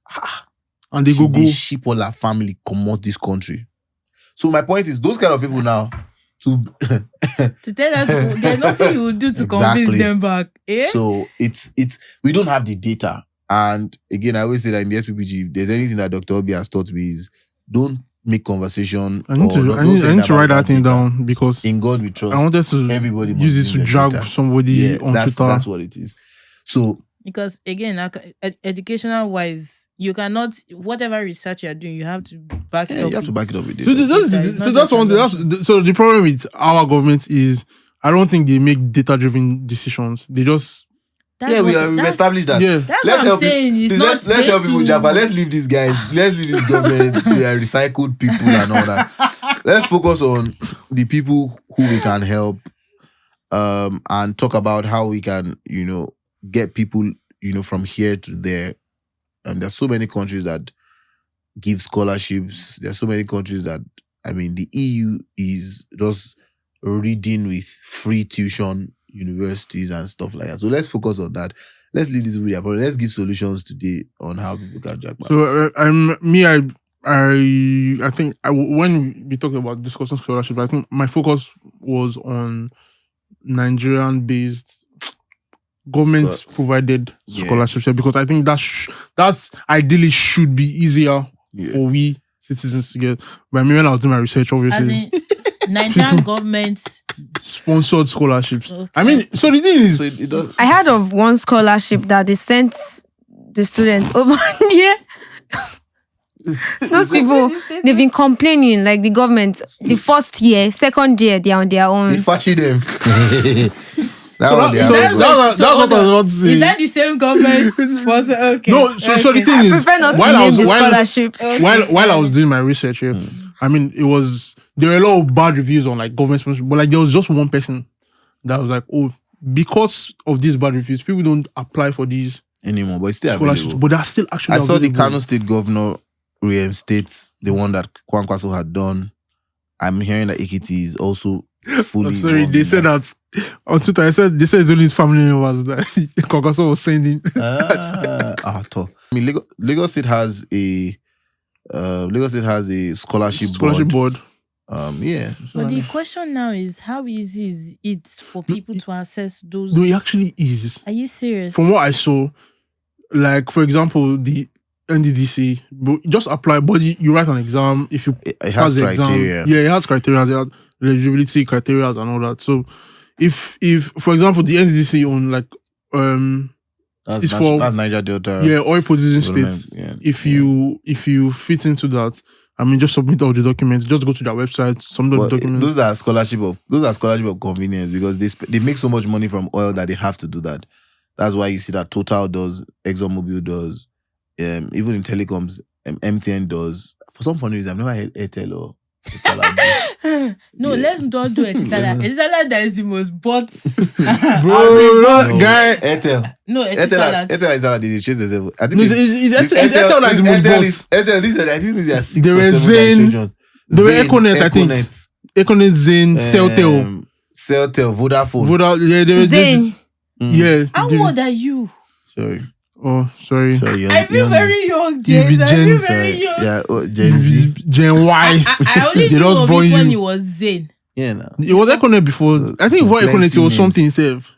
And they go. Ship all our family, come out this country. So my point is, those kind of people now, to tell us there's nothing you will do to convince them back. Eh? So it's we don't have the data. And again, I always say that in the SPPG, if there's anything that Dr. Obi has taught me is don't make conversation. I need to write that thing down because in God we trust. I wanted to everybody use it to drag somebody on Twitter. That's what it is. So because again, educational wise, you cannot, whatever research you're doing, you have to back it up. You have to back it up with data. So that's one thing. So the problem with our government is I don't think they make data-driven decisions. They just we established that. Yeah. That's what I'm saying. Let's help people jump. Let's leave these guys. Let's leave these governments. We are recycled people and all that. Let's focus on the people who we can help, and talk about how we can, get people, from here to there. And there's so many countries that give scholarships. There's so many countries that, the EU is just reading with free tuition universities and stuff like that. So let's focus on that. Let's leave this video. Let's give solutions today on how people can jack back. So I think when we talked about discussing scholarship, I think my focus was on Nigerian-based government-provided scholarships, because I think that's ideally should be easier for we citizens to get. But I mean, when I was doing my research, obviously, Nigerian government sponsored scholarships. Okay. I mean, so the thing is, it does. I heard of one scholarship that they sent the students over here. Those people, they've been complaining, like the government, the first year, second year, they're on their own. They fashion them. That's what I was about to say. Is that the same government sponsor? Okay. No, so the thing is, I prefer not to name the scholarship. While I was doing my research here, I mean, there were a lot of bad reviews on like government sponsorship, but like there was just one person that was like, oh, because of these bad reviews, people don't apply for these anymore, but it's still scholarships. available. But they're still actually available. I saw the Kano State governor reinstates the one that Kwankwaso had done. I'm hearing that Ekiti is also fully. Sorry, they said that on Twitter. They said it's only his family members that Kwankwaso was sending. I mean, Lagos State has a scholarship board. But the question now is, how easy is it for people to access those? No, it actually is. Are you serious? From what I saw, like for example, the NDDC, just apply, but you write an exam. If you pass the criteria. Exam, it has criteria, it has eligibility criteria and all that. So, if for example the NDDC on like that's Niger Delta, oil producing states. Yeah, if you fit into that, I mean, just submit all the documents. Just go to their website. Some of the documents. Those are scholarship of convenience, because they make so much money from oil that they have to do that. That's why you see that Total does, ExxonMobil does, even in telecoms, MTN does. For some funny reason, I've never heard Airtel or No, let's not do Etisalat. Etisalat that is the most bought. Bro, guy. Airtel. No, Etisalat. Etisalat is how they chase themselves. I think it's Airtel that is the most bought. Airtel, I think these are 6 there or 7 Zain. There were Econet, I think. Econet, Zain, Celtel, Vodafone. There was Zain. Yeah. How old are you? Sorry. Oh, sorry. I feel very young, dear. be I Gen- feel very young. Yeah, Gen Z. Gen Y. I only They knew just of born it when you. it was Zane. Yeah, no. It was Econet before. So- I think so before Econet, it plenty was something names. itself.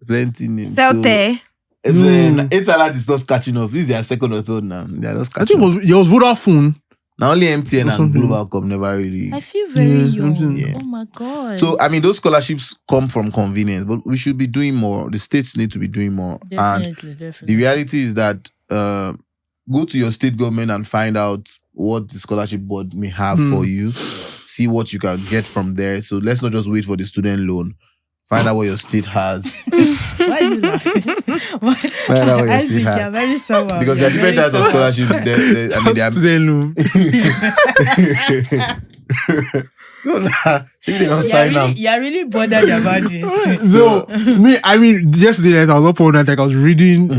Plenty names. Celte. So, then Internet is just catching up. This is their second or third now. They are just I catching think up. there was Vodafone. Now only MTN or and something. Globalcom never really. I feel very young. Yeah. Oh my God. So I mean, those scholarships come from convenience, but we should be doing more. The states need to be doing more. Definitely. The reality is that go to your state government and find out what the scholarship board may have for you. See what you can get from there. So let's not just wait for the student loan. Find out what your state has. Why are you laughing? Find out what your state has. You're very sober. Because there are different types of scholarships. I mean, there are Student loan. no, should they not sign up? You're really bothered about this. So I mean, yesterday night I was up all night, like I was reading.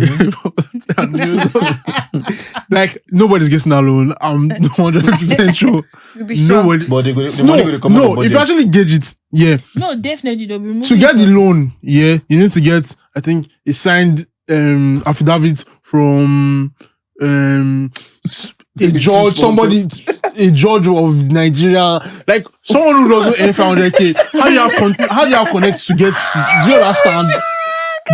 Like nobody's getting that loan. I'm 100% sure. Nobody. But the money will come out of No. budget. If you actually gauge it, yeah. No, definitely they'll be removing To get it the from- loan, yeah, you need to get, I think, a signed affidavit from a judge, somebody, a judge of Nigeria, like someone who doesn't earn 500k. How do you have connect to get? Do you understand?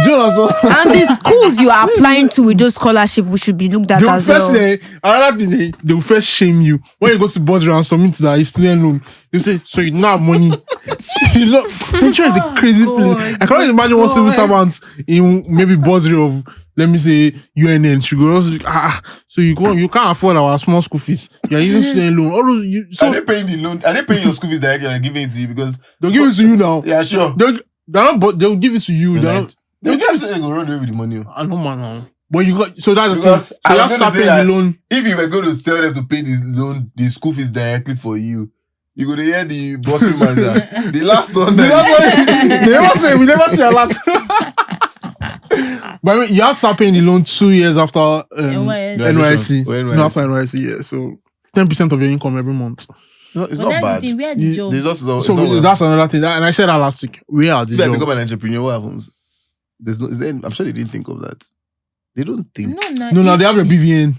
Do you understand? And the schools you are applying to with those scholarships, we should be looked at They will as first, well. another thing, they will first shame you when you go to Buzzard and submit that student loan. They say, so you don't have money. You know, Nigeria is a crazy place. I can't imagine one civil servant in maybe Buzzard of, let me say, UNN. She goes, so you can't afford our small school fees. You're using student loan. All those, Are they paying the loan? Are they paying your school fees directly and giving it to you? Because they'll give it to you now. yeah, sure. They'll give it to you. They just say they go run away with the money. I know, man. But you got, so that's the Because thing. So I you was have to gonna start say paying the that loan. If you were going to tell them to pay this loan, the school fees directly for you, you go to hear the boss man say, the last one. We never say a lot. But I mean, you have to start paying the loan 2 years after NYC. No, after NYC, yeah. So 10% of your income every month. No, it's But not that's bad. the thing. Where are the jobs? There's also, it's So not that's another thing. And I said that last week. Where are the if I jobs? become an entrepreneur, what happens? I'm sure they didn't think of that. They don't think. No, they have a BVN.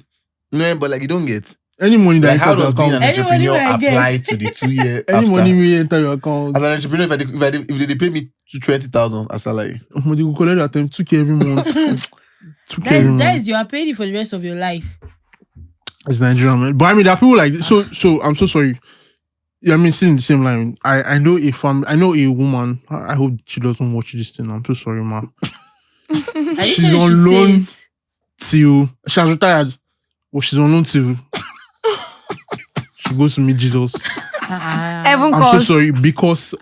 No, but like you don't get. Any money that Like how enter does your being an account. Any money entrepreneur I get. apply to the 2 year Any after? money will enter your account. As an entrepreneur, if they pay me to 20,000 as salary, They will collect that 2K every month. 2K every month. That is, you are paying it for the rest of your life. It's Nigerian, man. But I mean, there are people like so. I'm so sorry. Yeah, I mean, still in the same line. I know a woman. I hope she doesn't watch this thing. I'm so sorry, man. Are you She's sure you on should say loan it? till she has retired. But she's on loan till she goes to meet Jesus. Heaven I'm so calls. sorry because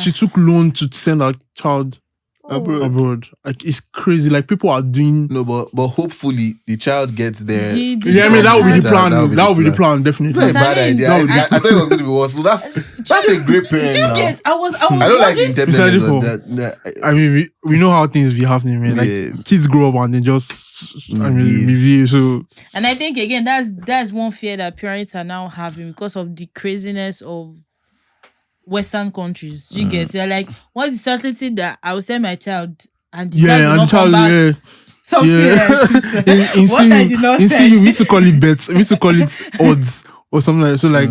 she took loan to send her child abroad. Like it's crazy. Like people are doing. no, but hopefully the child gets there. Yeah, I mean that would be the plan. That would be the plan, It's not a definitely. bad idea. I thought it was going to be worse. So that's a great parent. Do you now. get? I was I don't like the wondering- interpretation Besides I mean, we know how things be happening, man. Like Yeah. kids grow up and they just Misbehave. behave. So And I think again, that's one fear that parents are now having because of the craziness of Western countries. You get? They're like, what's the certainty that I will send my child and the child will yeah, and not child, come back? yeah. Something Yeah. else. in What I did not CU, say. we used to call it bets. We used to call it odds or something like that. So like,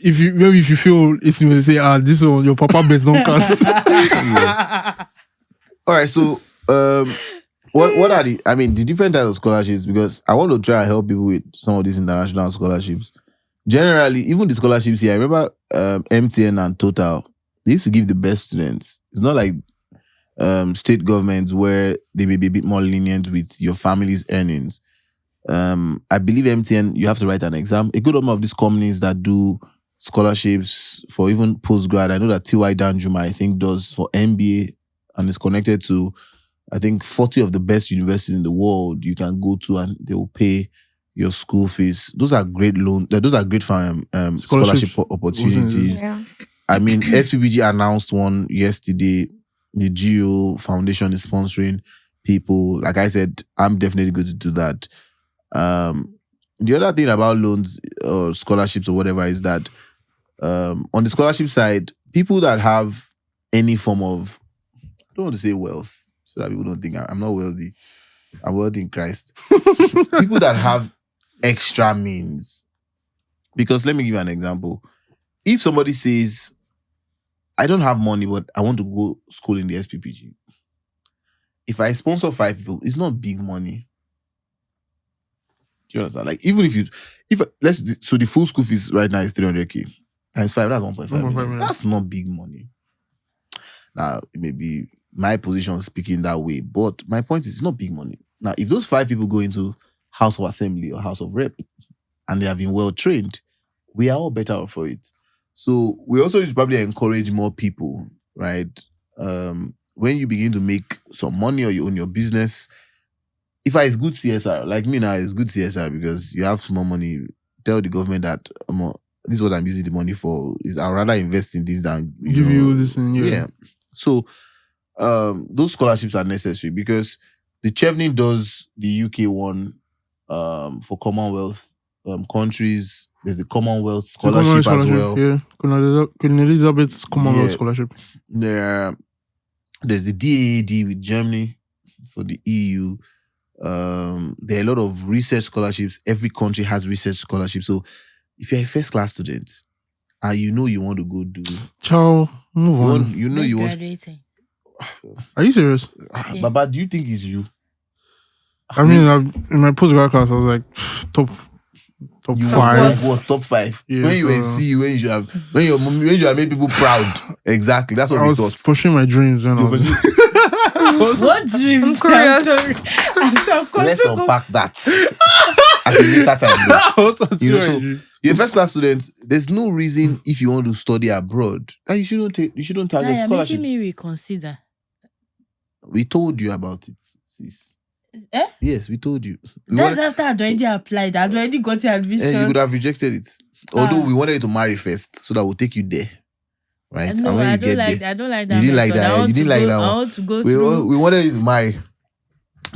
if you feel it's you say this one your papa bets don't cast. All right, so what are the different types of scholarships? Because I want to try and help people with some of these international scholarships. Generally, even the scholarships here, I remember MTN and Total, they used to give the best students. It's not like state governments where they may be a bit more lenient with your family's earnings. I believe MTN, you have to write an exam. A good number of these companies that do scholarships for even postgrad, I know that TY Danjuma, I think, does for MBA and is connected to, I think, 40 of the best universities in the world you can go to and they will pay your school fees. Those are great those are great scholarship opportunities. Yeah. I mean, SPBG announced one yesterday. The Geo Foundation is sponsoring people. Like I said, I'm definitely going to do that. The other thing about loans or scholarships or whatever is that on the scholarship side, people that have any form of, I don't want to say wealth, so that people don't think I'm not wealthy. I'm wealthy in Christ. People that have extra means. Because let me give you an example. If somebody says, I don't have money, but I want to go school in the SPPG. If I sponsor 5 people, it's not big money. Do you understand? Like, even so the full school fees right now is 300K. Times 5, that's 1.5 million. That's not big money. Now, maybe my position speaking that way, but my point is, it's not big money. Now, if those 5 people go into House of Assembly or House of Rep, and they have been well trained, we are all better off for it. So we also need to probably encourage more people, right? When you begin to make some money or you own your business, if it's good CSR, like me now, it's good CSR because you have small money. Tell the government that this is what I'm using the money for. I'd rather invest in this than give you this and yeah. So those scholarships are necessary because the Chevening does the UK one for Commonwealth countries. There's the Commonwealth scholarship as well. Yeah, Queen Elizabeth's Commonwealth scholarship. There's the DAAD with Germany for the EU. There are a lot of research scholarships. Every country has research scholarships. So if you're a first class student and you know you want to go do, ciao, move on. You know you want. Graduating. Are you serious? Yeah. Baba, do you think it's you? I mean, in my postgrad class, I was like top You 5. was top 5. Yeah, when you were in C, when you have made people proud. Exactly. That's what I we was thought. pushing my dreams when I was What dreams? I'm curious. Let's unpack that at a later time. So you're a first class student. There's no reason if you want to study abroad that you shouldn't target You're scholarships. making me reconsider. We told you about it, sis. Eh? Yes, we told you. That's after I'd already applied. I'd already got the admission. You would have rejected it. Although we wanted you to marry first, so that we'll take you there. Right? No, and when I don't like that. You didn't like that. You didn't like that I one. want to go through. We wanted you to marry.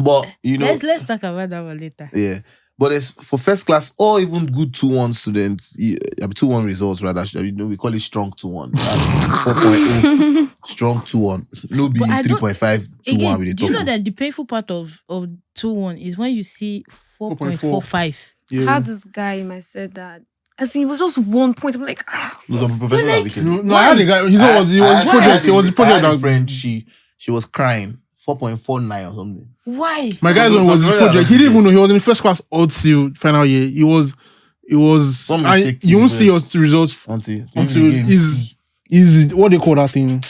But, you know. Let's talk about that one later. Yeah. But it's for first class or even good 2-1 students, 2-1 results rather, we call it strong 2-1. 4.0, strong 2-1. No be 3.5, 2-1 with the top. Do you know that the painful part of 2-1 is when you see 4.45? Yeah. How this guy might said that. As in, it was just 1 point. I'm like, Some professors are wicked. No, I had a guy. He was project. It was a project. I had a friend. She was crying. 4.49 or something. Why? My guy was his project. He didn't even know he was in the first class until final year. He was. You won't see your results until is what they call that thing.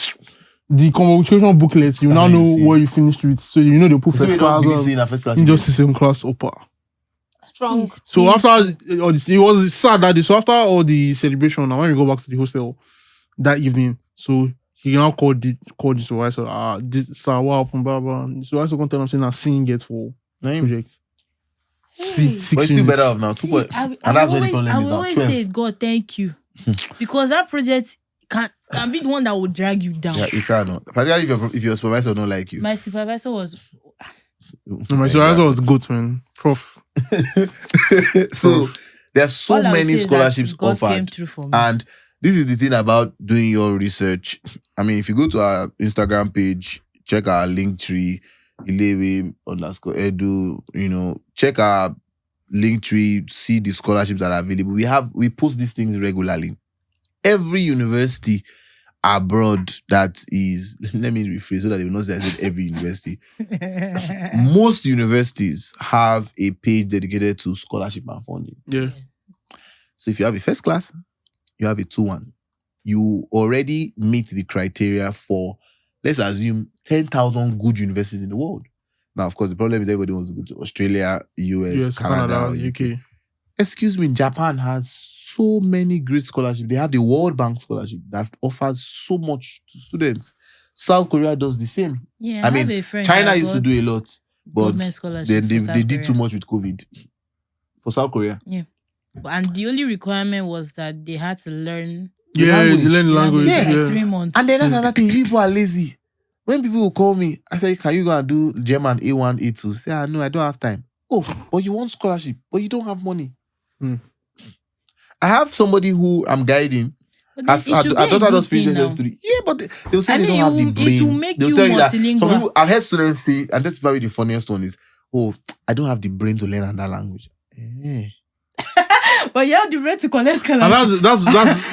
The convocation booklet. You now know where you finished with, so you know the put first class. In just the same class upper. strong. So after all this, it was sad that day. So after all the celebration, now when we go back to the hostel that evening, so he now called the supervisor. Sir, what happened? Blah blah. The supervisor can tell him saying, "I'm seeing it for project." Hey. Six but it's still better off now. And that's where the problem is now. I always say, God, thank you, because that project can be the one that will drag you down. Yeah, you cannot. Particularly if your supervisor don't like you. My supervisor was. No, my supervisor was good, man. Prof. So there's so many scholarships offered, and this is the thing about doing your research. I mean, if you go to our Instagram page, check our link tree, Ilewe_edu, check our link tree, see the scholarships that are available. We post these things regularly. Every university abroad that is, let me rephrase so that they will not say I said every university. Most universities have a page dedicated to scholarship and funding. Yeah. So if you have a first class, you have a 2-1. You already meet the criteria for, let's assume, 10,000 good universities in the world. Now, of course, the problem is everybody wants to go to Australia, US, Canada, UK. Excuse me, Japan has so many great scholarships. They have the World Bank scholarship that offers so much to students. South Korea does the same. Yeah, I mean, China used to do a lot, but then they did too much with COVID. For South Korea. Yeah. And the only requirement was that they had to learn. Yeah, you learn the language. Like 3 months. And then that's another thing. People are lazy. When people will call me, I say, can you go and do German A1, A2? Say, no, I don't have time. Oh, but you want scholarship, but you don't have money. I have somebody who I'm guiding, But As our daughter does finish SS3. Yeah, but they'll say they don't have the brain. It will make they'll you tell you that. multilingual. Some people, I've heard students say, and that's probably the funniest one is, oh, I don't have the brain to learn another language. But you have the brain to collect scholarship. And that's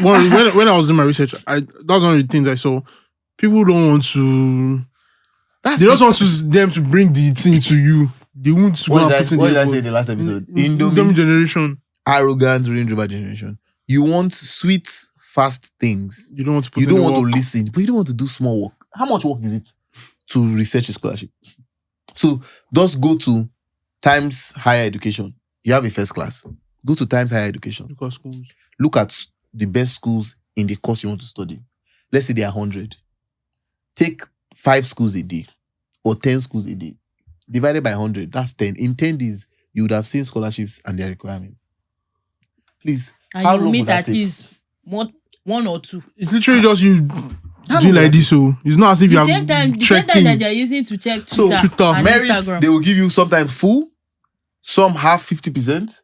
one. When I was doing my research, that's one of the things I saw. People don't want to. They just want them to bring the thing to you. They won't. What did I say in the last episode? Indomie generation. Arrogant Range Rover generation. You want sweet, fast things. You don't want to put You don't want to listen, but you don't want to do small work. How much work is it to research a scholarship? So just go to Times Higher Education. You have a first class. Go to Times Higher Education. Look at the best schools in the course you want to study. Let's say there are 100. Take 5 schools a day or 10 schools a day. Divided by 100, that's 10. In 10 days, you would have seen scholarships and their requirements. Please, and how you long meet would that at take? least one or two. It's literally just you doing like this. So it's not as if you have The same time that they're using to check Twitter, and merit, Instagram. they will give you sometimes full, some have 50%.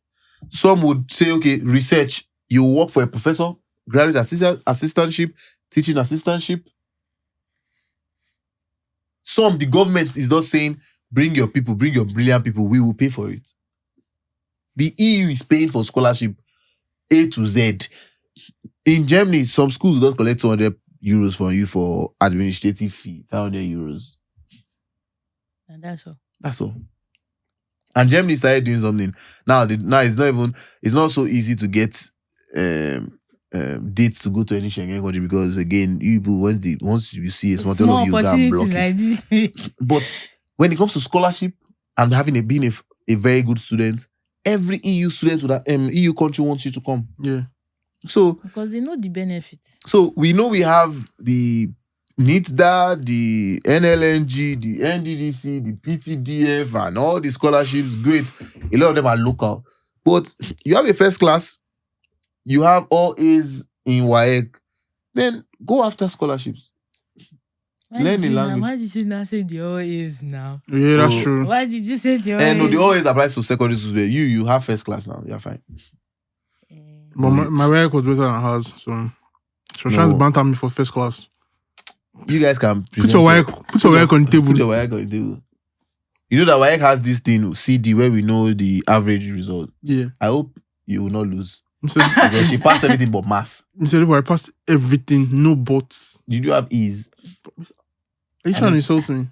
Some would say, okay, research, you work for a professor, graduate assistantship, teaching assistantship. Some, the government is just saying, bring your people, bring your brilliant people, we will pay for it. The EU is paying for scholarship A to Z. In Germany, some schools don't collect 200 euros from you for administrative fee, 500 euros. And that's all. That's all. And Germany started doing something. Now it's not so easy to get dates to go to any Schengen country because again, you people once you see a small of you that block it. But when it comes to scholarship and being a very good student, every EU student with EU country wants you to come. Yeah. So because they know the benefits. So we know we have the NITDA, the NLNG, the NDDC, the PTDF, and all the scholarships. Great. A lot of them are local. But you have a first class, you have all A's in WAEC, then go after scholarships. Learn the language. Why did you not say the all A's now? Yeah, that's true. Why did you say the all A's? No, the all A's applies to secondary schools. You have first class now. You're fine. But my WAEC was better than hers, so she was trying to banter me for first class. You guys can put your WAEC on the table. Put your WAEC on the table. You know that WAEC has this thing, CD, where we know the average result. Yeah. I hope you will not lose. Because she passed everything but maths. I passed everything, no buts. Did you have E's? Are you trying to insult me?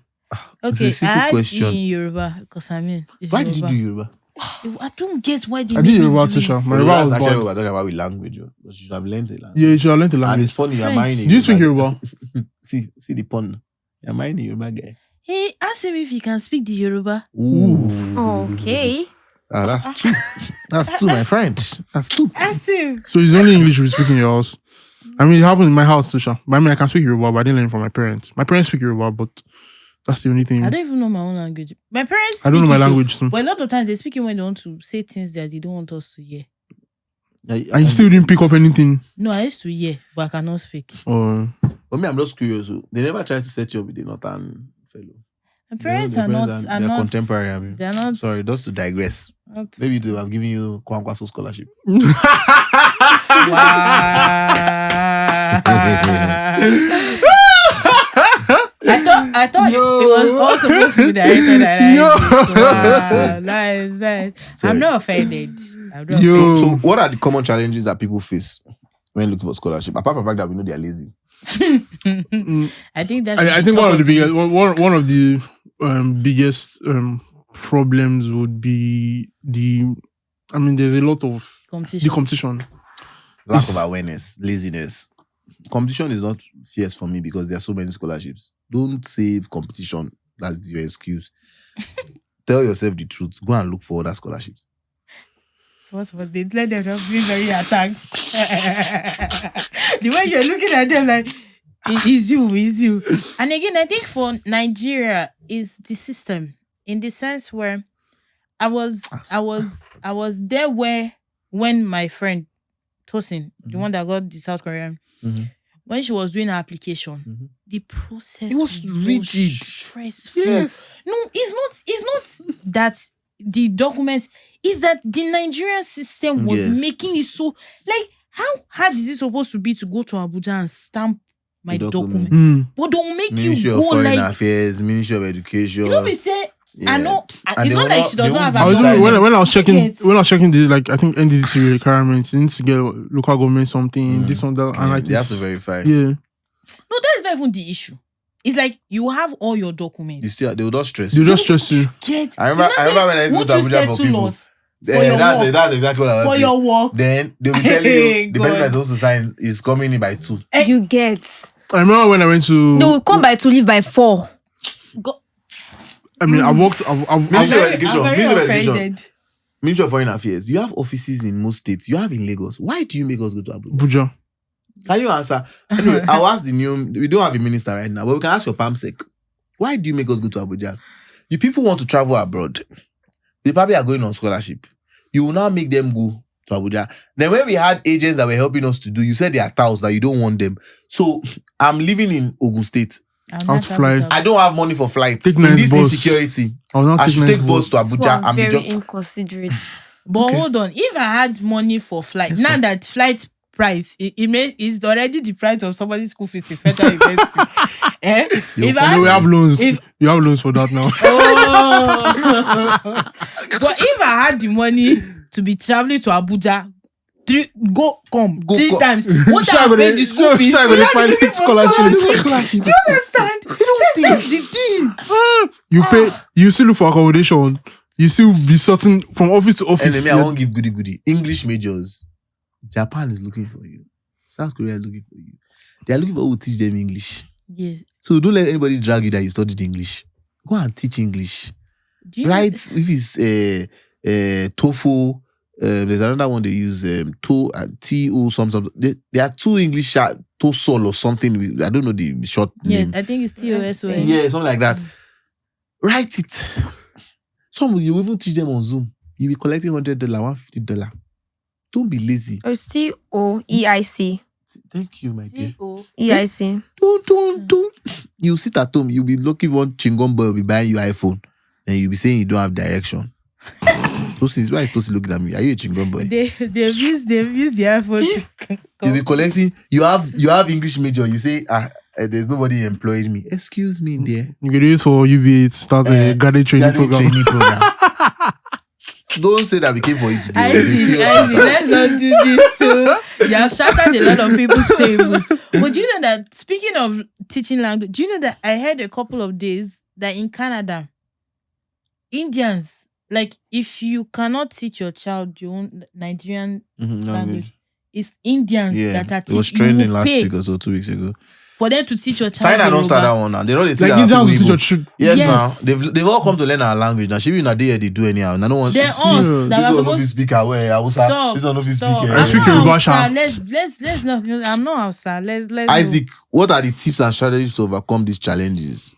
Okay, it's a simple question. in Yoruba, because why did you do Yoruba? I don't get why they I did Yoruba, Tisha. My Yoruba was bad. Actually, we're talking about with language. You should have learned the language. Yeah, you should have learned the language. And it's funny, you're marrying Do you speak Yoruba? see the pun. You're marrying a Yoruba guy. Hey, ask him if he can speak the Yoruba. Ooh. Okay. That's two. That's two, my friend. That's two. Ask him. So it's only English we speak in your house. I mean, it happened in my house, Tisha. But I mean, I can speak Yoruba, but I didn't learn from my parents. My parents speak Yoruba, but that's the only thing. I don't even know my own language. My parents. I don't know my language too. But a lot of times they speak it when they want to say things that they don't want us to hear. And you still didn't pick up anything? No, I used to hear, but I cannot speak. For me, I'm just curious. They never tried to set you up with a northern fellow. My parents are not contemporary. I mean, they're not. Sorry, just to digress. Maybe to have given you Kwankwaso scholarship. I thought it was all supposed to be directed at nice. I'm not offended. So what are the common challenges that people face when looking for scholarship? Apart from the fact that we know they are lazy. I think one of the biggest problems would be there's a lot of competition. Lack of awareness, laziness. Competition is not fierce for me because there are so many scholarships. Don't say competition. That's your excuse. Tell yourself the truth. Go and look for other scholarships. What they let them not be very attacked. The way you're looking at them like it's you. And again, I think for Nigeria is the system in the sense where I was there when my friend Tosin, the one that got the South Korean, when she was doing her application, the process was rigid, stressful. Yes. No, it's not that the document is that the Nigerian system was making it so like how hard is it supposed to be to go to Abuja and stamp my document? But don't make Ministry you of go Foreign like Affairs, Ministry of Education. you know me say I know And it's they not will like not- she they does not won't have I was a digitize doing, it. when I was checking the like I think NDDC requirements, you need to get local government something, this one that, and like they have this. to verify. Yeah, No, that is not even the issue. It's like you have all your documents. They will not stress they you. just stress you. Get I remember when I used to go to Abuja for people. your work. That's exactly what I was For saying. your work. Then they'll be telling you the person God. that's supposed to sign is coming in by 2. You get. I remember when I went to. They will come by to leave by 4. Go. I mean, I've worked. I've Ministry of I'm Education. very Ministry of Education. offended. Ministry of Foreign Affairs. You have offices in most states. You have in Lagos. Why do you make us go to Abuja? Abuja. Can you answer? Anyway, I'll ask the new. We don't have a minister right now, but we can ask your PAMSEC. Why do you make us go to Abuja? You people want to travel abroad. They probably are going on scholarship. You will now make them go to Abuja. Then when we had agents that were helping us to do, you said they are thousands that you don't want them. So I'm living in Ogun State. How's flight? I don't have money for flights. Take In nice this bus. insecurity, I'll not I should take bus to People Abuja are and be very just. inconsiderate. But Okay. hold on, if I had money for flight, Yes, now sir. that flight price, it's already the price of somebody's school fees in federal university. If I No, we had, have loans. if- You have loans for that now. oh. But if I had the money to be traveling to Abuja, three times, what I Sure, pay the school sure, fees? sure, we they are find looking it for scholarship. Do you understand? That's the thing. You pay. You still look for accommodation. You still be sorting from office to office. And I won't give goody. English majors. Japan is looking for you. South Korea is looking for you. They are looking for who will teach them English. Yes. So don't let anybody drag you that you studied English. Go and teach English. Do you Right? If it's TOEFL, there's another one they use, TO something. There are 2 English TOESOL or something. I don't know the short Yeah, name. I think it's TOSOL. Yeah, something like that. Write it. Some you even teach them on Zoom. You'll be collecting $100, $150. Don't be lazy. Or COEIC. Thank you, my dear. EIC. Don't. You sit at home, you'll be lucky one chingon boy will be buying you iPhone. And you'll be saying you don't have direction. Tosi, why is Tosi looking at me? Are you a chingon boy? They've used the iPhone to You'll be collecting, you have English major, you say, there's nobody employed me. Excuse me, dear. You can do it for UBA to start a graduate training program. Don't say that we came for you today. I see, let's not do this. So you have shattered a lot of people's tables. But do you know that, speaking of teaching language, do you know that I heard a couple of days that in Canada, Indians, like if you cannot teach your child your own Nigerian language, it's Indians that are teaching. It was trending last week or so, 2 weeks ago. For them to teach your child. China don't start that one now. They know they Like Indians will teach your children. Yes, Yes. now they've all come to learn our language. Now she be in a day they do anyhow. And I don't want They're us that this are one of supposed these speaker where I was Stop. this one of these Stop. speaker. I speak I'm not Yoruba, Hausa. Sha. Let's not. I'm not Hausa. Let's. Isaac, what are the tips and strategies to overcome these challenges?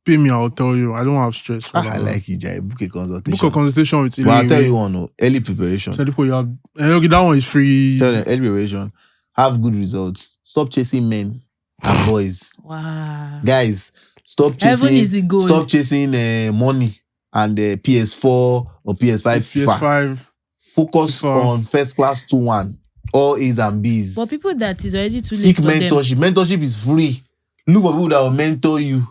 Pay me, I'll tell you. I don't have stress. For I that. like you, Jai. Book a consultation. Book a consultation with Well, I'll tell you one, early preparation. So you have, okay, that one is free. Tell them early preparation. Have good results. Stop chasing men and boys. Wow. Guys, stop Heaven chasing. is the goal. Stop chasing money and PS4 or PS5. FIFA. PS5. Focus FIFA. on first class 2-1. All A's and B's. But people that is already too late Seek for them. mentorship. Mentorship is free. Look for people that will mentor you.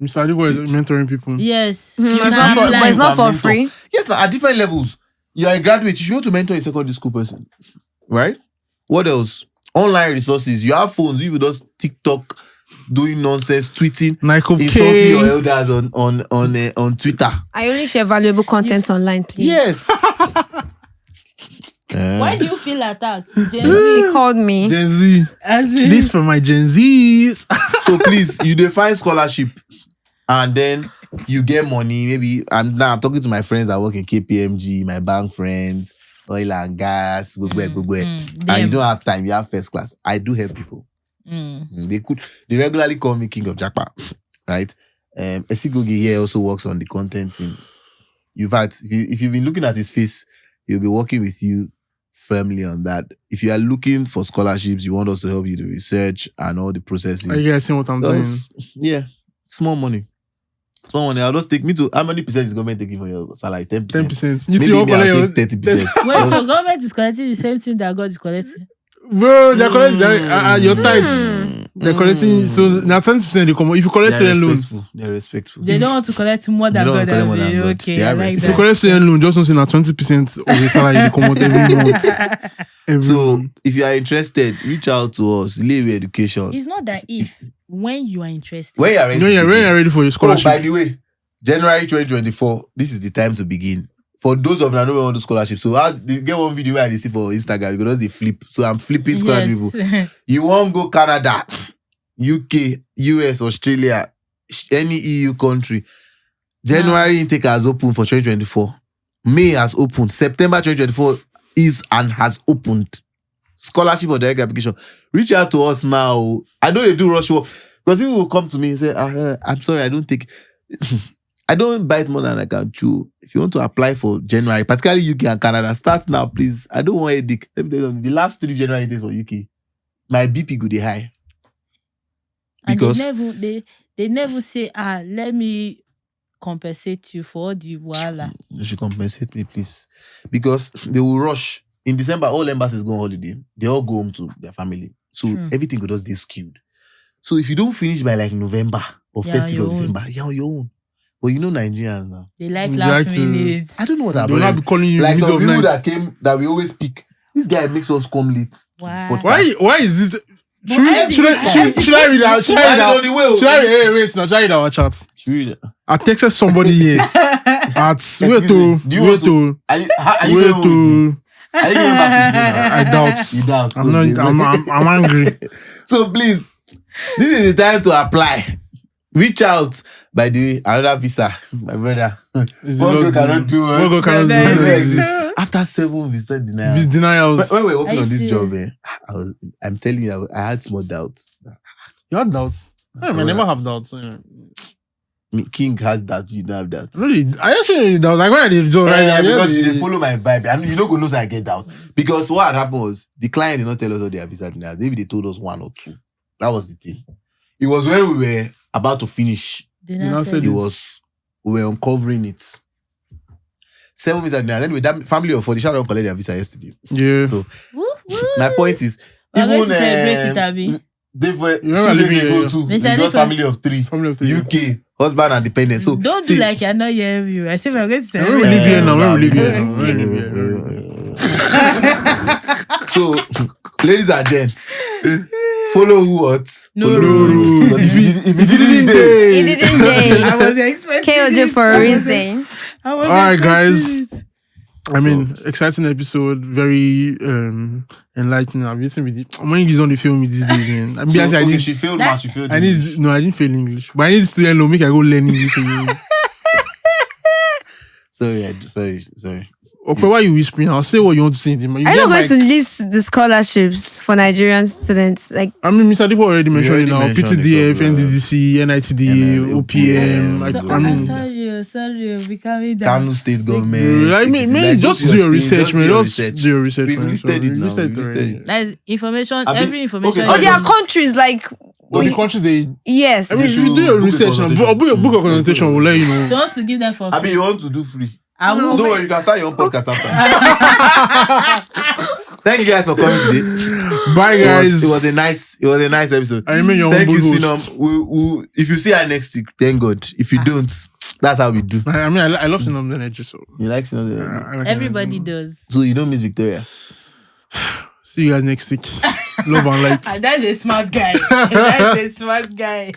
Mr. Adigo is mentoring people. Yes. But You it's can not for, apply. but it's not for mentor. free. Yes, now, at different levels. You are a graduate. You should be able to mentor a secondary school person. Right? What else? Online resources. You have phones. You will just TikTok, doing nonsense, tweeting, Nike insulting your elders on Twitter. I only share valuable content online, please. Yes. Why do you feel attacked? Gen He Z. called me. Gen Z. As in, This for my Gen Zs. So please, you define scholarship, and then you get money. Maybe I'm talking to my friends that work in KPMG, my bank friends, oil and gas, and you don't have time. You have first class. I do help people. They regularly call me King of Jackpot, right? Esigogi here also works on the content. If you've been looking at his face, he'll be working with you firmly on that. If you are looking for scholarships, you want us to help you to research and all the processes. Are you guys seeing what I'm doing? Yeah, small money. Someone I'll just take me to how many percent is government taking for your salary? 10%. 10%. Maybe me I'll take 30%. Wait, so government is collecting the same thing that God is collecting? Bro, they're collecting your tithes. They're collecting, so now 20% they come. If you collect student loan, they're respectful. They don't want to collect more than God. Okay, I like if that. you collect student loan, just don't say now 20% of your salary they come out every month. So if you are interested, reach out to us. Leave education. It's not that if when you are interested. When you are ready for your scholarship. Oh, by the way, January 2024, this is the time to begin. For those of you who want to scholarship, so they get one video where I see for Instagram because they flip. So I'm flipping scholarship people. You want to go Canada, UK, US, Australia, any EU country. January intake has opened for 2024. May has opened. September 2024 is and has opened. Scholarship or direct application. Reach out to us now. I know they do rush work because people will come to me and say, I'm sorry, I don't take. I don't bite more than I can chew. If you want to apply for January, particularly UK and Canada, start now, please. I don't want a dick. Let me tell you, the last 3 January days for UK, my BP go the high. Because and they never say, let me compensate you for all the wala. You should compensate me, please. Because they will rush. In December, all embassies go on holiday. They all go home to their family. So everything goes just skewed. So if you don't finish by like November or first week of December, you're on your own. But you know Nigerians now. They like last minute. I don't know what I'm doing. They'll not be calling you like some people night. that came that we always pick. This guy makes us come late. Wow. Why is this? Should I read out? Should I read our chat? I texted somebody here. I doubt. You doubt. I'm angry. So please, this is the time to apply. Reach out. By the way, another visa, my brother. One cannot do it. After 7 visa denials. When we were working on this job, I'm telling you, I had small doubts. You had doubts? I never have doubts. King has doubts, you don't have doubts. Really? I actually doubt. Like when I did job, because you follow my vibe. And you don't go know that I get doubts. Because what happened was, the client did not tell us all their visa denials. Maybe they told us 1 or 2. That was the thing. It was when we were about to finish. We were uncovering it. 7 visa denials. Anyway, that family of 4, they shall collect their visa yesterday. Yeah. So my point is, even celebrate it, Abby. They were 2 days ago too. We got family of 3. UK, husband and dependent. So don't do like you're not hearing you. I said we're going to say. We live here now. So, ladies and gents, follow what? No rule. If you didn't day. I was expecting KOJ for a reason. Alright, guys. I mean, exciting episode, very enlightening. I've been with it. My English on the film these days, man. She failed maths, she failed English. I didn't fail English. But I need to learn make I go learn English again. Sorry. Okay, why are you whispering? I'll say what you want to say. Are you not going to list the scholarships for Nigerian students? Like, I mean, Mr. Dipo already mentioned it now. PTDF, NDDC, NITD, OPM. Sorry, becoming that. Kano State government. I mean, just do your research, man. Just do your research. We've listed it now. That's information, every information. Okay, there are countries like... the countries they... Yes. I mean, if you do your research now, book a consultation, we'll let you know. So wants to give them for free. I mean, you want to do free. Don't worry, you can start your own podcast after. Thank you guys for coming today. Bye, guys. It was a nice episode. I remain your Thank you, host. Sinam. If you see her next week, thank God. If you don't, that's how we do. I mean, I love Sinam energy. So you like Sinam? Everybody does. So you don't miss Victoria. See you guys next week. Love and light. That's a smart guy. That's a smart guy.